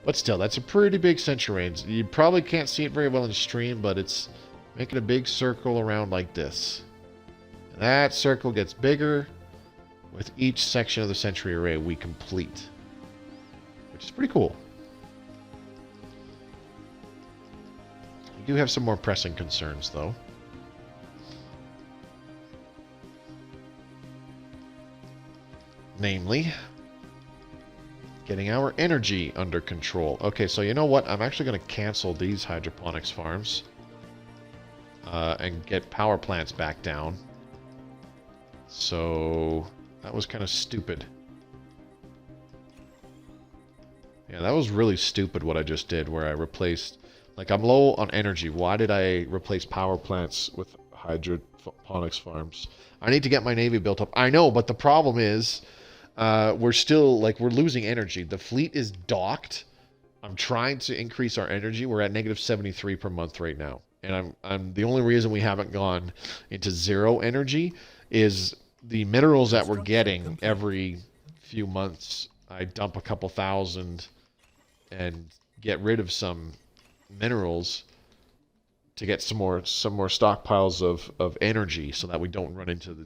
But still, that's a pretty big sensor range. You probably can't see it very well in stream, but it's making a big circle around like this. And that circle gets bigger with each section of the sentry array we complete. Which is pretty cool. We do have some more pressing concerns, though. Namely, getting our energy under control. Okay, so you know what? I'm actually going to cancel these hydroponics farms and get power plants back down. So that was kind of stupid. Yeah, that was really stupid what I just did, where I replaced... Like, I'm low on energy. Why did I replace power plants with hydroponics farms? I need to get my navy built up. I know, but the problem is... we're still, like, we're losing energy. The fleet is docked. I'm trying to increase our energy. We're at negative 73 per month right now. And I'm the only reason we haven't gone into zero energy is the minerals that we're getting every few months. I dump a couple thousand and get rid of some minerals to get some more stockpiles of energy so that we don't run into the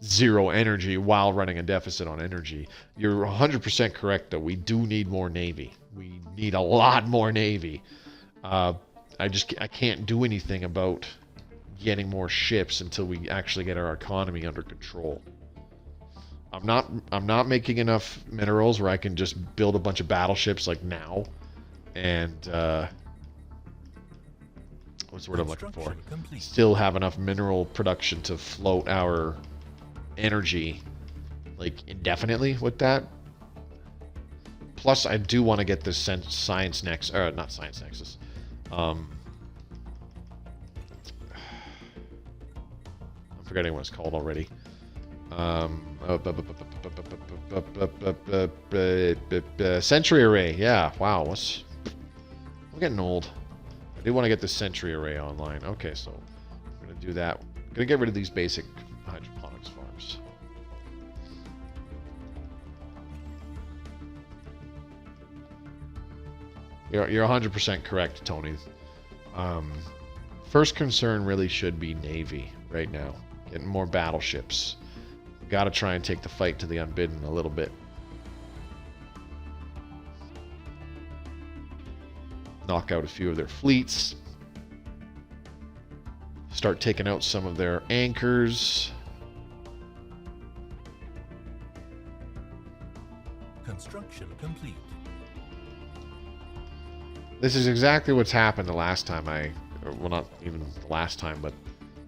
zero energy while running a deficit on energy. You're 100% correct, though. We do need more Navy. We need a lot more Navy. I can't do anything about getting more ships until we actually get our economy under control. I'm not making enough minerals where I can just build a bunch of battleships like now, and what's the word I'm looking for? Still have enough mineral production to float our energy like indefinitely with that. Plus, I do want to get this science nexus, or not science nexus. I'm forgetting what it's called already. Sentry array. Yeah. Wow. I'm getting old. I do want to get the sentry array online. Okay, so I'm gonna do that. I'm gonna get rid of these basic hydroponics farms. You're 100% correct, Tony. First concern really should be Navy right now. Getting more battleships. Got to try and take the fight to the Unbidden a little bit. Knock out a few of their fleets. Start taking out some of their anchors. Construction complete. This is exactly what's happened the last time well, not even the last time, but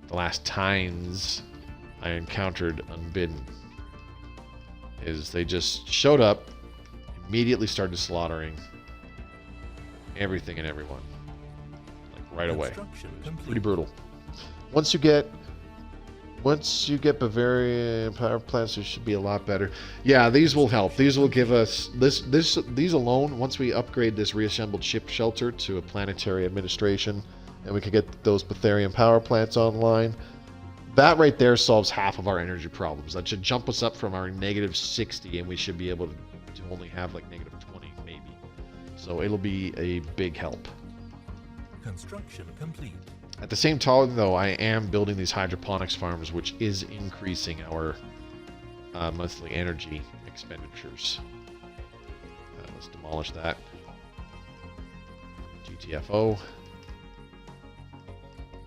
the last times I encountered Unbidden. Is they just showed up, immediately started slaughtering everything and everyone. Like right away. It's pretty brutal. Once you get Bavarian power plants, it should be a lot better. Yeah, these will help. These will give us these alone. Once we upgrade this reassembled ship shelter to a planetary administration, and we can get those Bavarian power plants online, that right there solves half of our energy problems. That should jump us up from our negative 60, and we should be able to only have like negative 20 maybe. So it'll be a big help. Construction complete. At the same time, though, I am building these hydroponics farms, which is increasing our monthly energy expenditures. Let's demolish that. GTFO.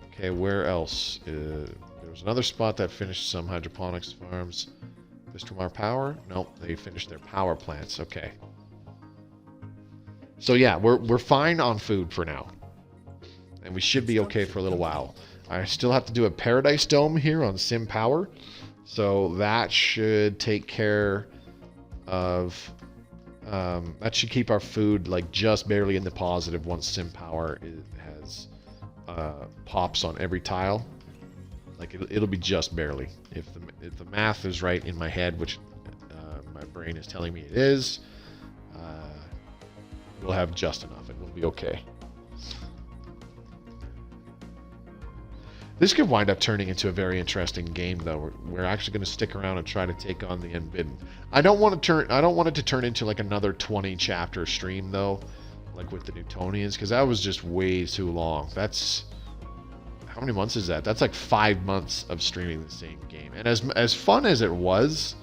Okay, where else? There was another spot that finished some hydroponics farms. Vistamar Power? Nope, they finished their power plants. Okay. So yeah, we're fine on food for now. And we should be okay for a little while. I still have to do a Paradise Dome here on Sim Power. So that should take care of... that should keep our food like just barely in the positive once Sim Power has pops on every tile. Like it'll be just barely. If the math is right in my head, which my brain is telling me it is, we'll have just enough. It will be okay. This could wind up turning into a very interesting game, though. We're actually going to stick around and try to take on the Unbidden. I don't want it to turn into like another 20-chapter stream, though, like with the Newtonians, because that was just way too long. That's how many months is that? That's like 5 months of streaming the same game. And as fun as it was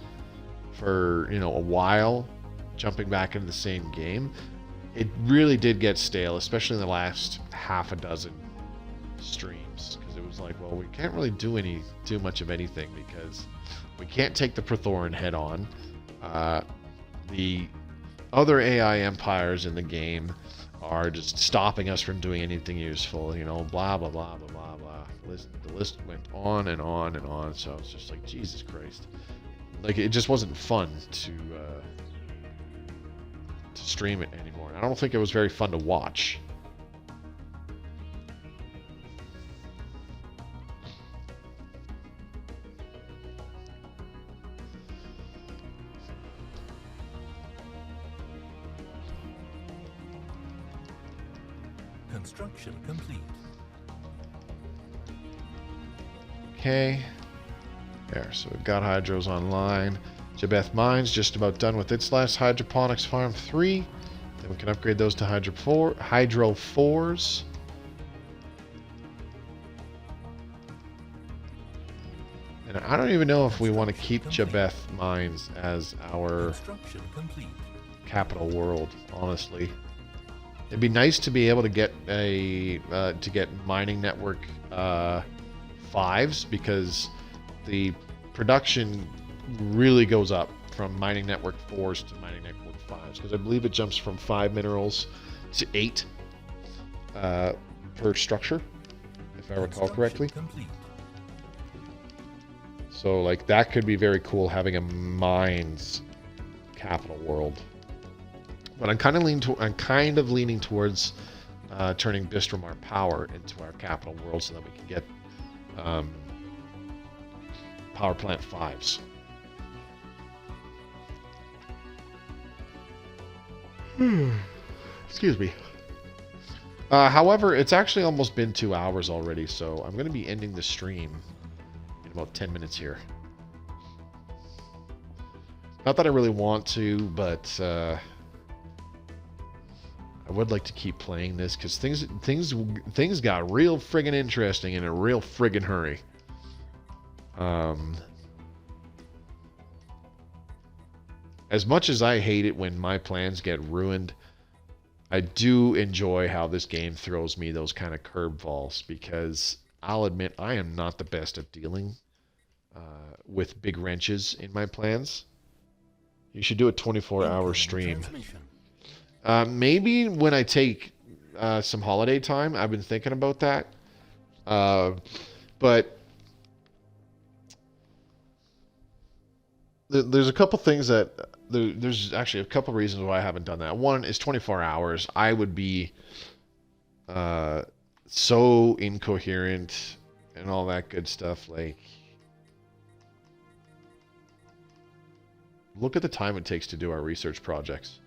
for a while, jumping back into the same game, it really did get stale, especially in the last half a dozen streams. It was like, well, we can't really do much of anything because we can't take the Prothoran head on. The other AI empires in the game are just stopping us from doing anything useful, blah, blah, blah, blah, blah, blah. The list went on and on and on, so it's just like, Jesus Christ. Like, it just wasn't fun to stream it anymore. I don't think it was very fun to watch. Construction complete. Okay. There, so we've got hydros online. Jabeth Mines just about done with its last hydroponics farm 3. Then we can upgrade those to hydro 4s. And I don't even know if we want to keep Jabeth Mines as our capital world, honestly. It'd be nice to be able to get mining network 5s, because the production really goes up from mining network 4s to mining network 5s, because I believe it jumps from 5 minerals to 8 per structure, if I recall correctly. So like that could be very cool, having a mines capital world. But I'm kind of leaning towards turning Bistramar Power into our capital world so that we can get power plant 5s. Excuse me. However, it's actually almost been 2 hours already, so I'm going to be ending the stream in about 10 minutes here. Not that I really want to, but I would like to keep playing this because things got real friggin' interesting in a real friggin' hurry. As much as I hate it when my plans get ruined, I do enjoy how this game throws me those kind of curveballs, because I'll admit I am not the best at dealing with big wrenches in my plans. You should do a 24-hour stream. Maybe when I take some holiday time. I've been thinking about that. But there's a couple things that... There's actually a couple reasons why I haven't done that. One is 24 hours. I would be so incoherent and all that good stuff. Like, look at the time it takes to do our research projects.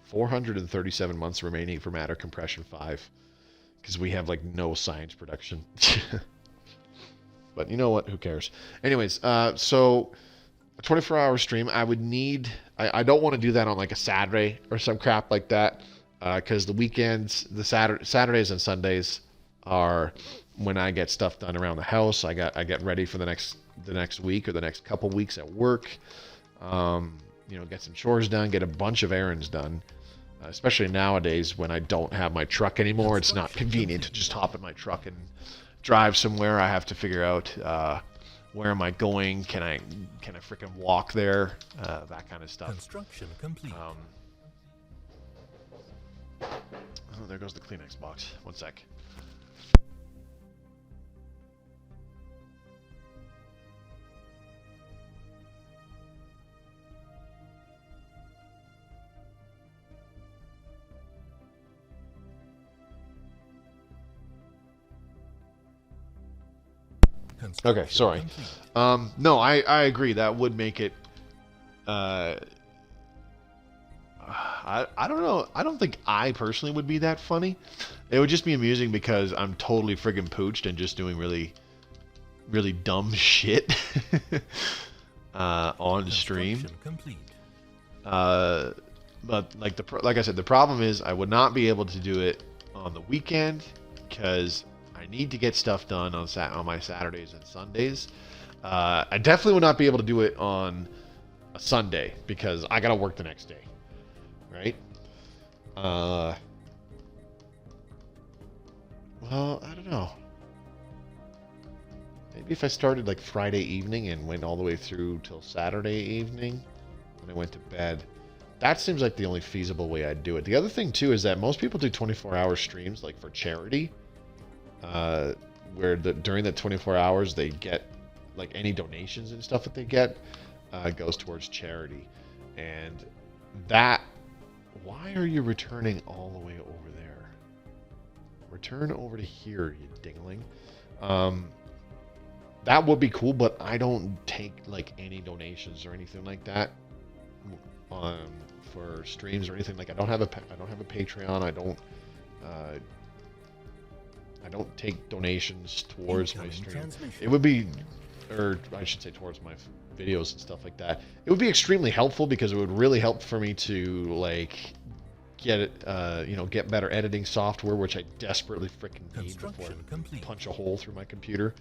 437 months remaining for matter compression 5, because we have like no science production. But you know what? Who cares? Anyways, so a 24-hour stream, I would need... I don't want to do that on like a Saturday or some crap like that, because the weekends, the Saturdays and Sundays are when I get stuff done around the house. I get ready for the next week or the next couple weeks at work. Get some chores done, get a bunch of errands done. Especially nowadays when I don't have my truck anymore, it's not convenient to just hop in my truck and drive somewhere. I have to figure out where am I going? Can I freaking walk there? That kind of stuff. Construction complete. Oh, there goes the Kleenex box. One sec. Okay, sorry. No, I agree. That would make it. I don't know. I don't think I personally would be that funny. It would just be amusing because I'm totally friggin' pooched and just doing really, really dumb shit on stream. But like I said, the problem is I would not be able to do it on the weekend because I need to get stuff done on my Saturdays and Sundays. I definitely would not be able to do it on a Sunday because I gotta work the next day, right? Well, I don't know. Maybe if I started like Friday evening and went all the way through till Saturday evening when I went to bed. That seems like the only feasible way I'd do it. The other thing too is that most people do 24-hour streams like for charity, where during that 24 hours they get like any donations and stuff that they get goes towards charity. And that, why are you returning all the way over there? Return over to here, you dingling. That would be cool, but I don't take like any donations or anything like that for streams or anything. Like I don't have a Patreon. I don't take donations towards my stream. It would be, or I should say towards my videos and stuff like that. It would be extremely helpful because it would really help for me to like get it, get better editing software, which I desperately freaking need before I punch a hole through my computer.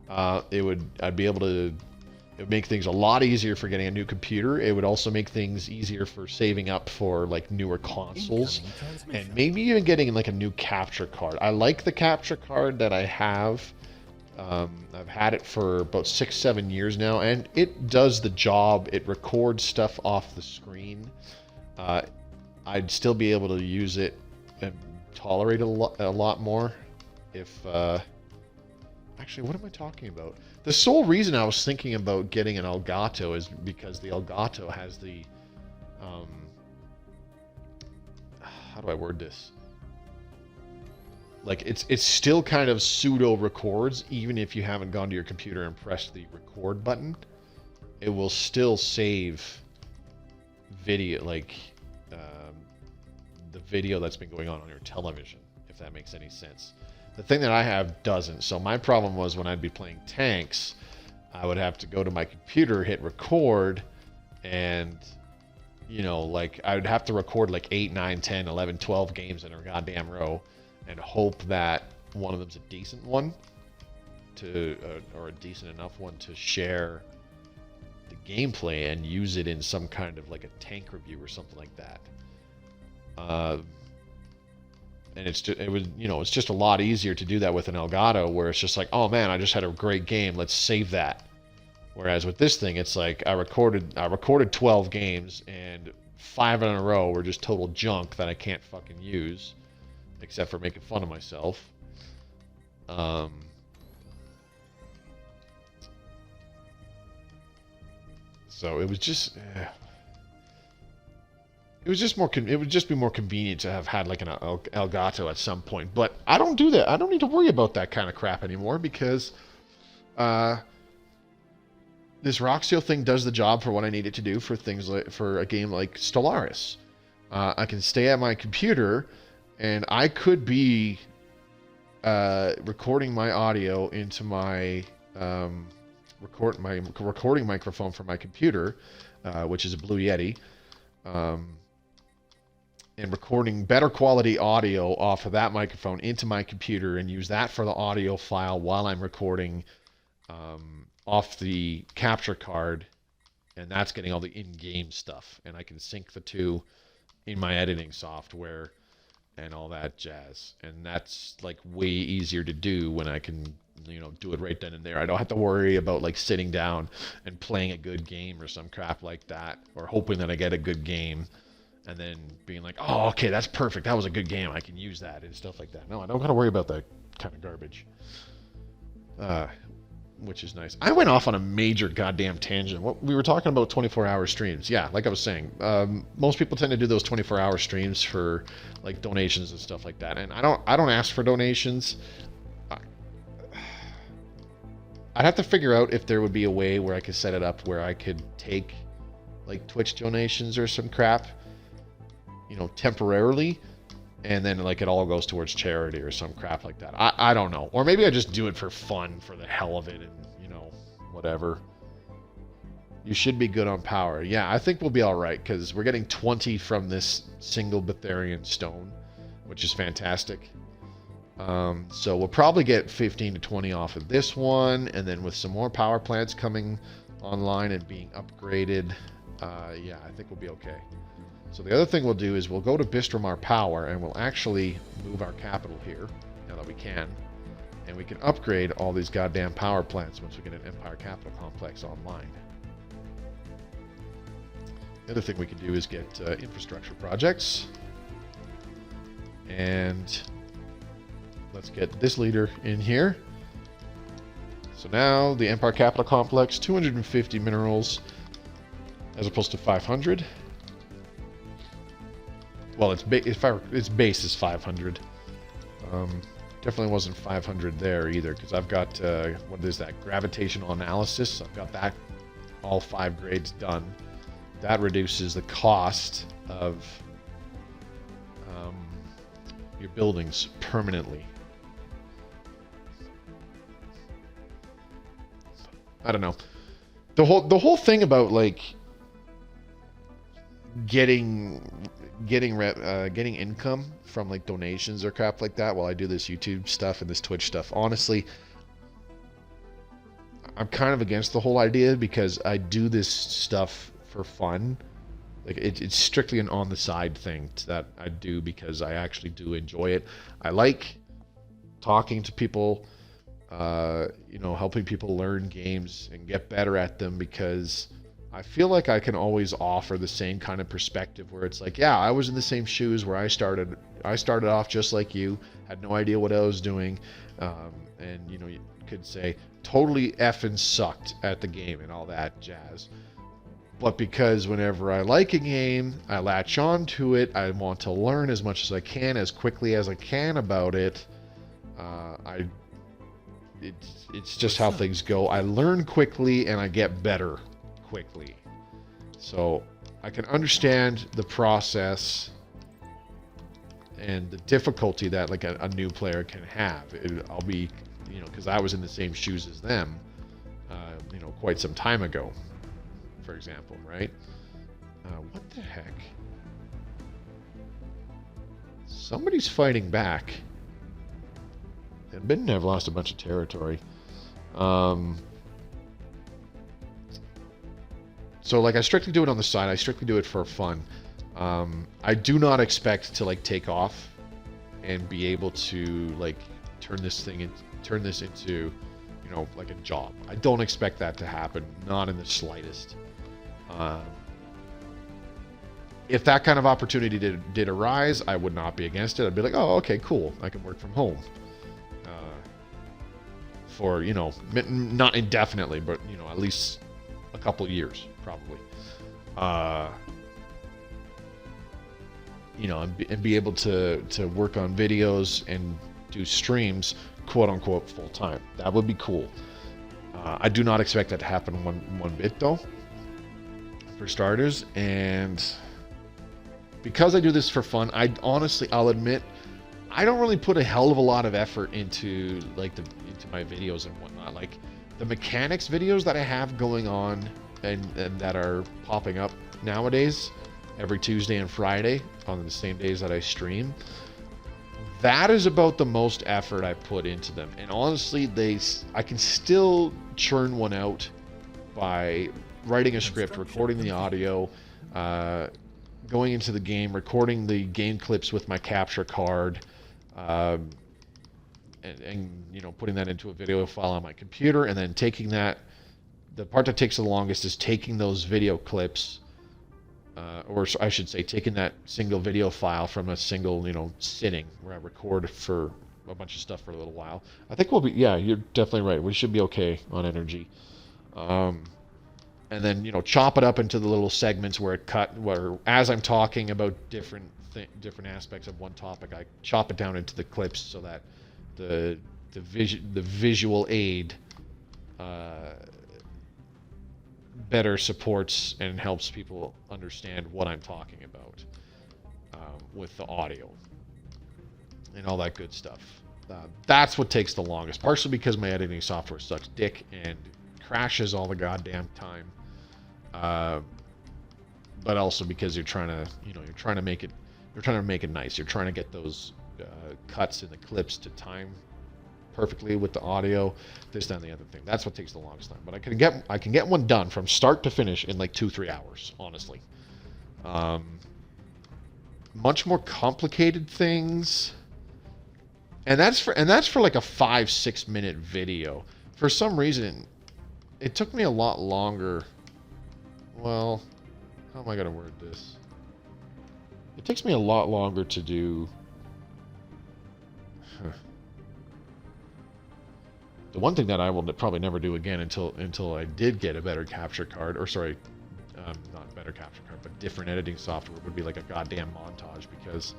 I'd be able to. It would make things a lot easier for getting a new computer. It would also make things easier for saving up for like newer consoles and maybe even getting like a new capture card. I like the capture card that I have. I've had it for about 6-7 years now, and it does the job. It records stuff off the screen. I'd still be able to use it and tolerate it a lot more if... Actually, what am I talking about? The sole reason I was thinking about getting an Elgato is because the Elgato has the... how do I word this? Like, it's still kind of pseudo records, even if you haven't gone to your computer and pressed the record button. It will still save video, like the video that's been going on your television, if that makes any sense. The thing that I have doesn't. So my problem was when I'd be playing tanks, I would have to go to my computer, hit record, and, like I would have to record like 8, 9, 10, 11, 12 games in a goddamn row and hope that one of them's a decent one or a decent enough one to share the gameplay and use it in some kind of like a tank review or something like that. And it's just a lot easier to do that with an Elgato, where it's just like, oh man, I just had a great game, let's save that. Whereas with this thing, it's like I recorded 12 games and 5 in a row were just total junk that I can't fucking use, except for making fun of myself. So it was just. It would just be more convenient to have had like an Elgato at some point. But I don't do that. I don't need to worry about that kind of crap anymore because this Roxio thing does the job for what I need it to do for things like for a game like Stellaris. I can stay at my computer and I could be recording my audio into my recording microphone for my computer, which is a Blue Yeti. And recording better quality audio off of that microphone into my computer and use that for the audio file while I'm recording off the capture card, and that's getting all the in-game stuff, and I can sync the two in my editing software and all that jazz, and that's like way easier to do when I can do it right then and there. I don't have to worry about like sitting down and playing a good game or some crap like that, or hoping that I get a good game and then being like, oh, okay, that's perfect. That was a good game. I can use that and stuff like that. No, I don't got to worry about that kind of garbage. Which is nice. I went off on a major goddamn tangent. We were talking about 24-hour streams. Yeah, like I was saying, most people tend to do those 24-hour streams for like donations and stuff like that. And I don't ask for donations. I'd have to figure out if there would be a way where I could set it up where I could take like Twitch donations or some crap, you know, temporarily, and then like it all goes towards charity or some crap like that. I don't know. Or maybe I just do it for fun, for the hell of it, and you know, whatever. You should be good on power. Yeah, I think we'll be all right because we're getting 20 from this single Betharian stone, which is fantastic. So we'll probably get 15 to 20 off of this one, and then with some more power plants coming online and being upgraded, yeah, I think we'll be okay. So the other thing we'll do is we'll go to Bistramar Power, and we'll actually move our capital here, now that we can. And we can upgrade all these goddamn power plants once we get an Empire Capital Complex online. The other thing we can do is get infrastructure projects. And let's get this leader in here. So now the Empire Capital Complex, 250 minerals as opposed to 500. Well, its base is 500. Definitely wasn't 500 there either, because I've got, what is that, gravitational analysis. I've got that, all 5 grades done. That reduces the cost of your buildings permanently. I don't know. The whole thing about like getting income from like donations or crap like that while I do this YouTube stuff and this Twitch stuff, honestly, I'm kind of against the whole idea because I do this stuff for fun. Like it's strictly an on the side thing that I do because I actually do enjoy it. I like talking to people, you know, helping people learn games and get better at them, because I feel like I can always offer the same kind of perspective where it's like, yeah, I was in the same shoes where I started off just like you, had no idea what I was doing, and you know, you could say totally effing sucked at the game and all that jazz. But because whenever I like a game, I latch on to it, I want to learn as much as I can, as quickly as I can about it. It's just how things go. I learn quickly and I get better quickly. So I can understand the process and the difficulty that like a new player can have. I'll be, you know, because I was in the same shoes as them, you know, quite some time ago, for example, right? What the heck? Somebody's fighting back. Unbidden have lost a bunch of territory. So like I strictly do it on the side. I strictly do it for fun. I do not expect to like take off and be able to like turn this into, you know, like a job. I don't expect that to happen, not in the slightest. If that kind of opportunity did arise, I would not be against it. I'd be like, oh, okay, cool. I can work from home. For, you know, not indefinitely, but, you know, at least a couple years, probably. You know, and be able to work on videos and do streams, quote unquote, full time. That would be cool. I do not expect that to happen one bit though, for starters. And because I do this for fun, I'll admit, I don't really put a hell of a lot of effort into like into my videos and whatnot. Like the mechanics videos that I have going on and that are popping up nowadays every Tuesday and Friday on the same days that I stream, that is about the most effort I put into them. And honestly, I can still churn one out by writing a script, recording the audio, going into the game, recording the game clips with my capture card, and you know, putting that into a video file on my computer, and then taking that. The part that takes the longest is taking those video clips, or I should say, taking that single video file from a single, you know, sitting where I record for a bunch of stuff for a little while. I think we'll be, yeah, you're definitely right. We should be okay on energy. And then, you know, chop it up into the little segments where as I'm talking about different aspects of one topic, I chop it down into the clips so that the visual aid better supports and helps people understand what I'm talking about with the audio and all that good stuff. That's what takes the longest, partially because my editing software sucks dick and crashes all the goddamn time, but also because you're trying to make it nice. You're trying to get those cuts and the clips to time perfectly with the audio, this, that, and the other thing. That's what takes the longest time. But I can get one done from start to finish in like 2-3 hours, honestly. Much more complicated things, and that's for like a 5-6 minute video. For some reason, it took me a lot longer. Well, how am I gonna word this? It takes me a lot longer to do. The one thing that I will probably never do again until I did get a better capture card, or sorry, not better capture card, but different editing software, would be like a goddamn montage, because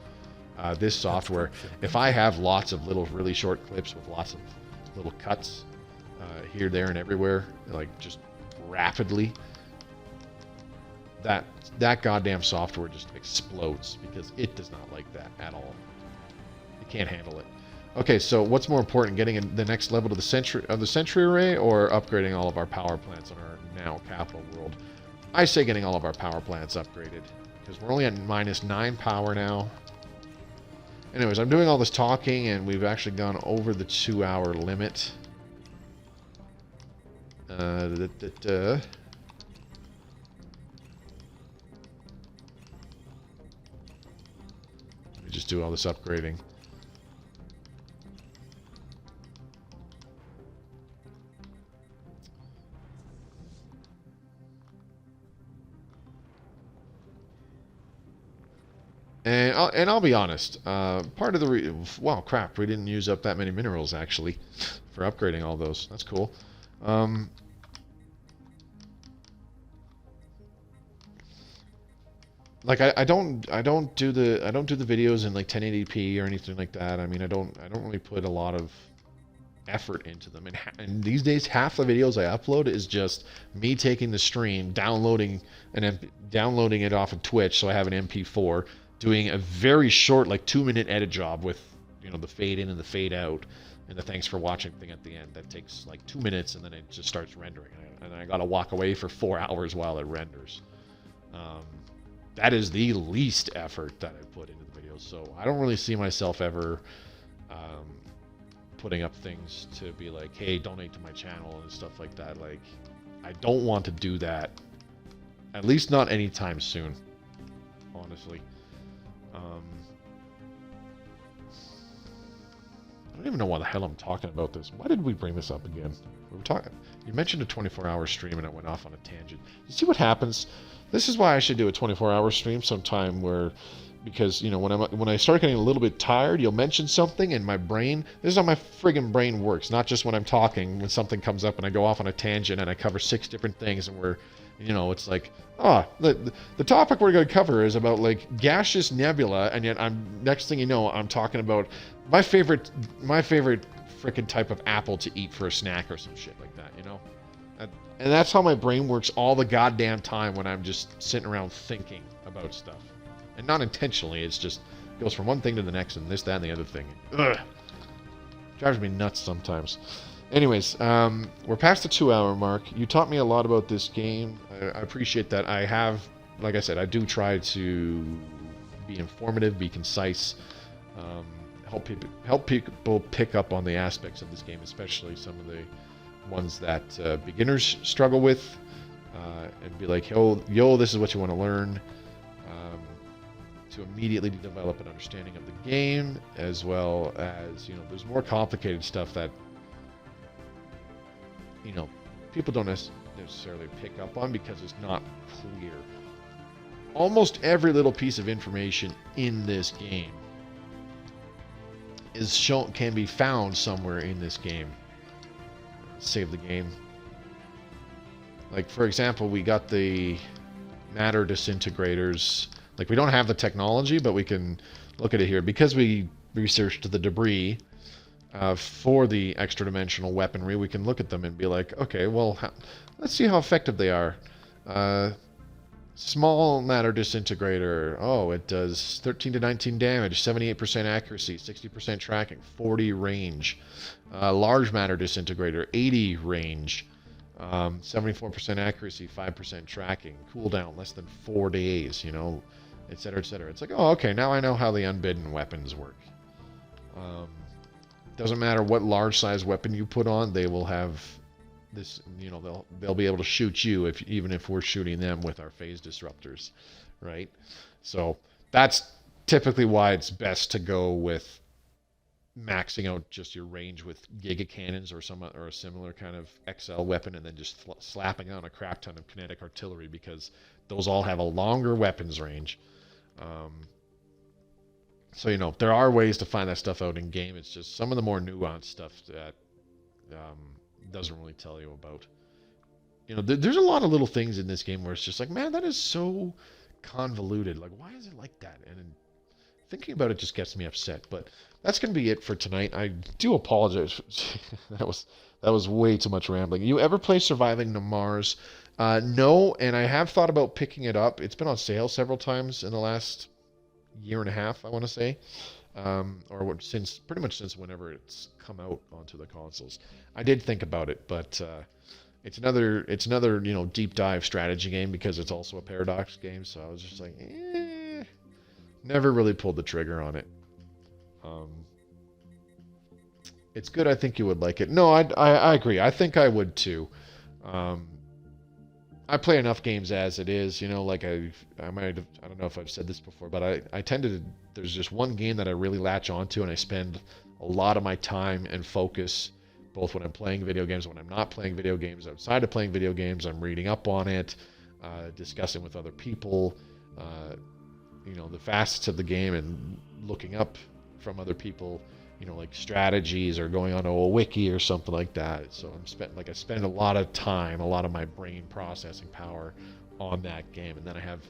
this software, if I have lots of little really short clips with lots of little cuts here, there, and everywhere, like just rapidly, that goddamn software just explodes, because it does not like that at all. It can't handle it. Okay, so what's more important, getting the next level to the Sentry Array, or upgrading all of our power plants on our now capital world? I say getting all of our power plants upgraded, because we're only at -9 power now. Anyways, I'm doing all this talking, and we've actually gone over the 2-hour limit. Let me just do all this upgrading. And I'll be honest, part of the wow, crap, we didn't use up that many minerals actually for upgrading all those. That's cool. Like I don't do the videos in like 1080p or anything like that. I mean, I don't really put a lot of effort into them. And these days, half the videos I upload is just me taking the stream, downloading it off of Twitch, so I have an MP4. Doing a very short, like 2-minute edit job with, the fade in and the fade out and the thanks for watching thing at the end. That takes like 2 minutes, and then it just starts rendering. And I gotta walk away for 4 hours while it renders. That is the least effort that I put into the videos. So I don't really see myself ever putting up things to be like, hey, donate to my channel and stuff like that. Like, I don't want to do that. At least not anytime soon, honestly. I don't even know why the hell I'm talking about this. Why did we bring this up again? We were talking. You mentioned a 24-hour stream, and I went off on a tangent. You see what happens? This is why I should do a 24-hour stream sometime, because when I start getting a little bit tired, you'll mention something, and my brain. This is how my friggin' brain works. Not just when I'm talking. When something comes up, and I go off on a tangent, and I cover 6 different things, and it's like, the topic we're going to cover is about like gaseous nebula, and yet next thing you know, I'm talking about my favorite frickin' type of apple to eat for a snack or some shit like that, and that's how my brain works all the goddamn time when I'm just sitting around thinking about stuff, and not intentionally. It's just goes from one thing to the next, and this, that, and the other thing. Ugh. Drives me nuts sometimes. Anyways, we're past the 2-hour mark. You taught me a lot about this game. I appreciate that. I have, like I said, I do try to be informative, be concise, help people pick up on the aspects of this game, especially some of the ones that beginners struggle with, and be like, yo, this is what you want to learn, to immediately develop an understanding of the game, as well as, there's more complicated stuff that people don't necessarily pick up on because it's not clear. Almost every little piece of information in this game can be found somewhere in this game. Save the game. Like, for example, we got the matter disintegrators. Like, we don't have the technology, but we can look at it here. Because we researched the debris, for the extra dimensional weaponry, we can look at them and be like, okay, well, let's see how effective they are. Small matter disintegrator. Oh, it does 13 to 19 damage, 78% accuracy, 60% tracking, 40 range. Large matter disintegrator, 80 range, 74% accuracy, 5% tracking, cooldown less than 4 days, you know, etc., etc. It's like, oh, okay, now I know how the unbidden weapons work. Doesn't matter what large size weapon you put on, they will have this, you know, they'll be able to shoot you even if we're shooting them with our phase disruptors, right? So that's typically why it's best to go with maxing out just your range with giga cannons or a similar kind of XL weapon, and then just slapping on a crap ton of kinetic artillery, because those all have a longer weapons range. So, you know, there are ways to find that stuff out in game. It's just some of the more nuanced stuff that doesn't really tell you about. You know, there's a lot of little things in this game where it's just like, man, that is so convoluted. Like, why is it like that? And thinking about it just gets me upset. But that's going to be it for tonight. I do apologize. that was way too much rambling. You ever play Surviving the Mars? No, and I have thought about picking it up. It's been on sale several times in the last year and a half, I want to say, or since pretty much since whenever it's come out onto the consoles. I did think about it, but it's another you know, deep dive strategy game, because it's also a paradox game. So I was just like, never really pulled the trigger on it. It's good. I think you would like it. No, I agree. I think I would too. I play enough games as it is, you know, like I don't know if I've said this before, but I tend to, there's just one game that I really latch onto, and I spend a lot of my time and focus, both when I'm playing video games, when I'm not playing video games, outside of playing video games. I'm reading up on it, discussing with other people, you know, the facets of the game, and looking up from other people, you know, like strategies, or going onto a wiki or something like that. So I spend a lot of time, a lot of my brain processing power on that game. And then I have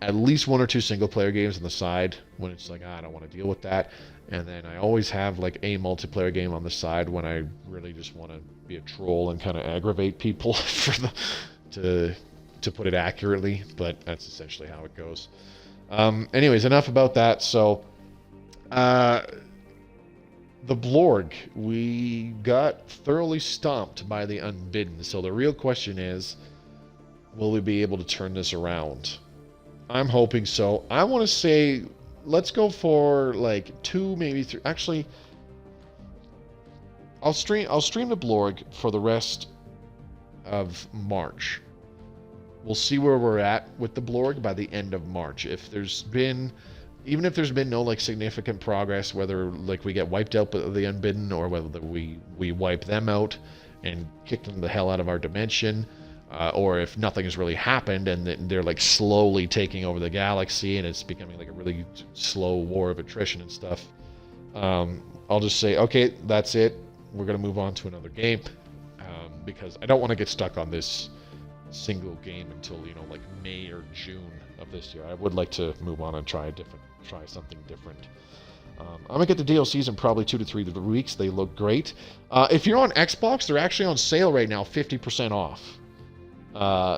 at least 1 or 2 single player games on the side when it's like, I don't want to deal with that. And then I always have like a multiplayer game on the side when I really just want to be a troll and kind of aggravate people to put it accurately. But that's essentially how it goes. Anyways, enough about that. So the Blorg, we got thoroughly stomped by the Unbidden. So the real question is, will we be able to turn this around? I'm hoping so. I want to say, let's go for like 2, maybe 3. Actually, I'll stream the Blorg for the rest of March. We'll see where we're at with the Blorg by the end of March. Even if there's been no like significant progress, whether like we get wiped out by the Unbidden, or whether we wipe them out and kick them the hell out of our dimension, or if nothing has really happened and they're like slowly taking over the galaxy and it's becoming like a really slow war of attrition and stuff, I'll just say, okay, that's it. We're gonna move on to another game, because I don't want to get stuck on this single game until, you know, like May or June of this year. I would like to move on and try something different. I'm gonna get the DLCs in probably 2 to 3 weeks. They look great. If you're on Xbox, they're actually on sale right now, 50% off,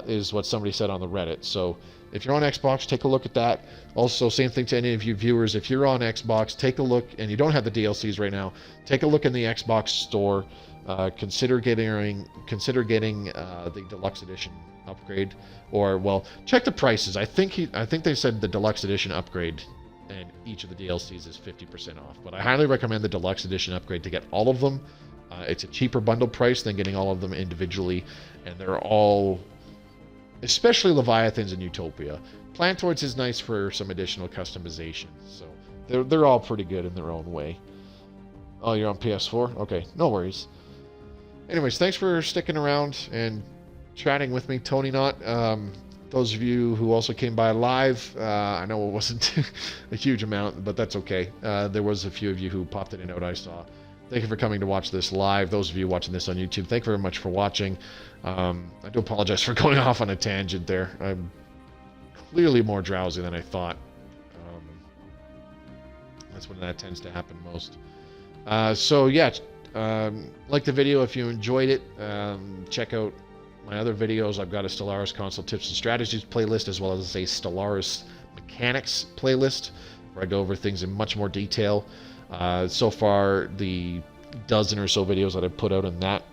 is what somebody said on the Reddit. So if you're on Xbox, take a look at that. Also, same thing to any of you viewers. If you're on Xbox, take a look, and you don't have the DLCs right now, take a look in the Xbox store. Consider getting the deluxe edition upgrade, or well, check the prices. I think they said the deluxe edition upgrade and each of the DLCs is 50% off. But I highly recommend the deluxe edition upgrade to get all of them. It's a cheaper bundle price than getting all of them individually, and they're all, especially Leviathans and Utopia. Plantoids is nice for some additional customization. So they're all pretty good in their own way. Oh, you're on PS4? Okay, no worries. Anyways, thanks for sticking around and chatting with me, Tony Knott. Those of you who also came by live, I know it wasn't a huge amount, but that's okay. There was a few of you who popped in and out, I saw. Thank you for coming to watch this live. Those of you watching this on YouTube, thank you very much for watching. I do apologize for going off on a tangent there. I'm clearly more drowsy than I thought. That's when that tends to happen most. So yeah, like the video if you enjoyed it. Check out my other videos. I've got a Stellaris Console Tips and Strategies playlist, as well as a Stellaris Mechanics playlist, where I go over things in much more detail. So far, the dozen or so videos that I've put out in that,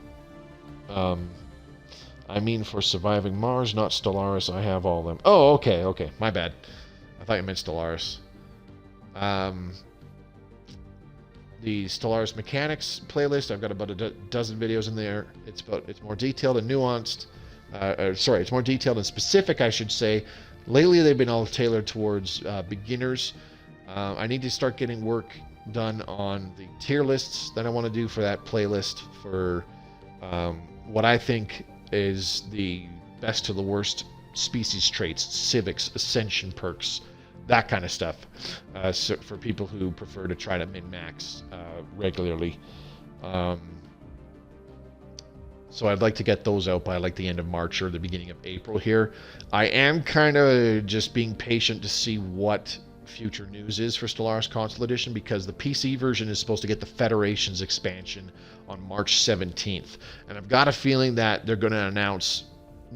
I mean for Surviving Mars, not Stellaris. I have all of them. Oh, okay, my bad. I thought you meant Stellaris. The Stellaris Mechanics playlist, I've got about a dozen videos in there. It's more detailed and nuanced. It's more detailed and specific, I should say. Lately, they've been all tailored towards beginners. I need to start getting work done on the tier lists that I want to do for that playlist for what I think is the best to the worst species traits, civics, ascension perks, that kind of stuff, so for people who prefer to try to min-max regularly. So I'd like to get those out by like the end of March or the beginning of April here. I am kind of just being patient to see what future news is for Stellaris Console Edition, because the PC version is supposed to get the Federation's expansion on March 17th. And I've got a feeling that they're going to announce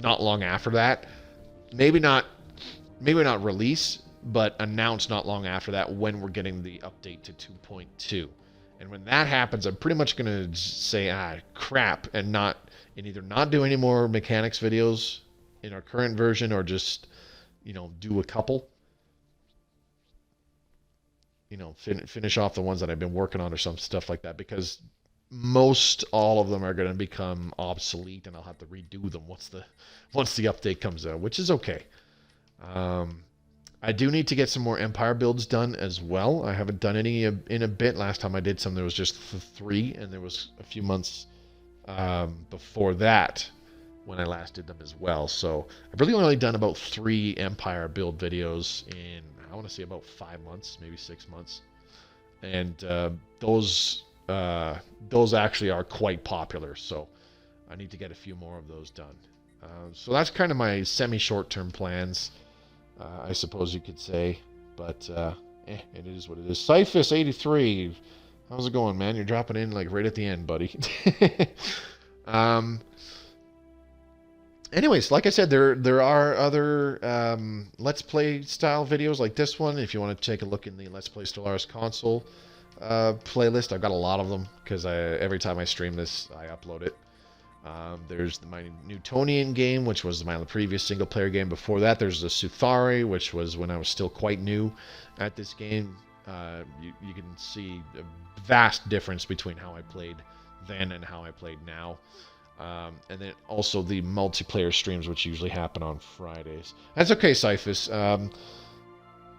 not long after that. Maybe not release, but announce not long after that when we're getting the update to 2.2. And when that happens, I'm pretty much going to say, crap, and either not do any more mechanics videos in our current version, or just, do a couple. Finish off the ones that I've been working on or some stuff like that, because most all of them are going to become obsolete, and I'll have to redo them once the update comes out, which is okay. I do need to get some more Empire builds done as well. I haven't done any in a bit. Last time I did some, there was just 3, and there was a few months before that when I last did them as well. So I've really only done about 3 Empire build videos in, I want to say, about 5 months, maybe 6 months. And those actually are quite popular, so I need to get a few more of those done. So that's kind of my semi-short-term plans, I suppose you could say. But it is what it is. Cyphus83, how's it going, man? You're dropping in like right at the end, buddy. Anyways, like I said, there are other Let's Play style videos like this one. If you want to take a look in the Let's Play Stellaris Console playlist, I've got a lot of them, because every time I stream this, I upload it. There's my Newtonian game, which was my previous single-player game. Before that, there's the Suthari, which was when I was still quite new at this game. You can see a vast difference between how I played then and how I played now. And then also the multiplayer streams, which usually happen on Fridays. That's okay, Cyphus.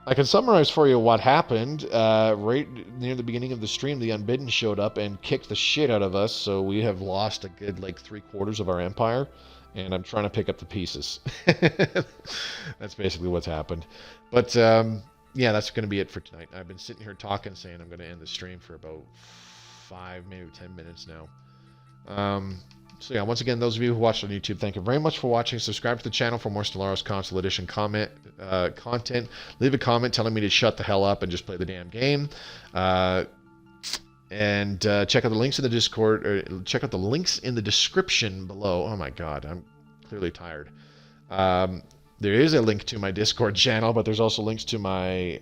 I can summarize for you what happened. Right near the beginning of the stream, the Unbidden showed up and kicked the shit out of us, so we have lost a good, 3/4 of our empire, and I'm trying to pick up the pieces. That's basically what's happened. But, yeah, that's going to be it for tonight. I've been sitting here talking, saying I'm going to end the stream for about 5, maybe 10 minutes now. So yeah, once again, those of you who watched on YouTube, thank you very much for watching. Subscribe to the channel for more Stellaris Console Edition content. Leave a comment telling me to shut the hell up and just play the damn game. And check out the links in the Discord, or check out the links in the description below. Oh my god, I'm clearly tired. There is a link to my Discord channel, but there's also links to my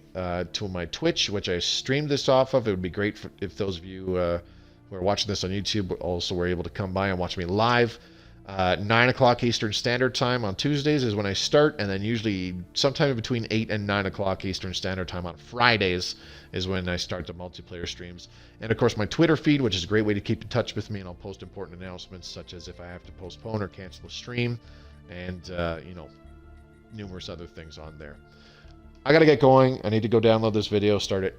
Twitch, which I streamed this off of. It would be great if those of you who are watching this on YouTube also were able to come by and watch me live. 9 o'clock Eastern Standard Time on Tuesdays is when I start, and then usually sometime between 8 and 9 o'clock Eastern Standard Time on Fridays is when I start the multiplayer streams. And of course my Twitter feed, which is a great way to keep in touch with me, and I'll post important announcements such as if I have to postpone or cancel a stream, and numerous other things on there. I gotta get going. I need to go download this video, start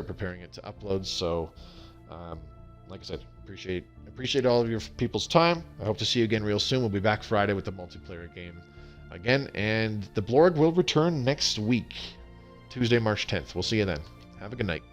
preparing it to upload. So like I said, appreciate all of your people's time. I hope to see you again real soon. We'll be back Friday with the multiplayer game again, and the Blorg will return next week, Tuesday, March 10th. We'll see you then. Have a good night.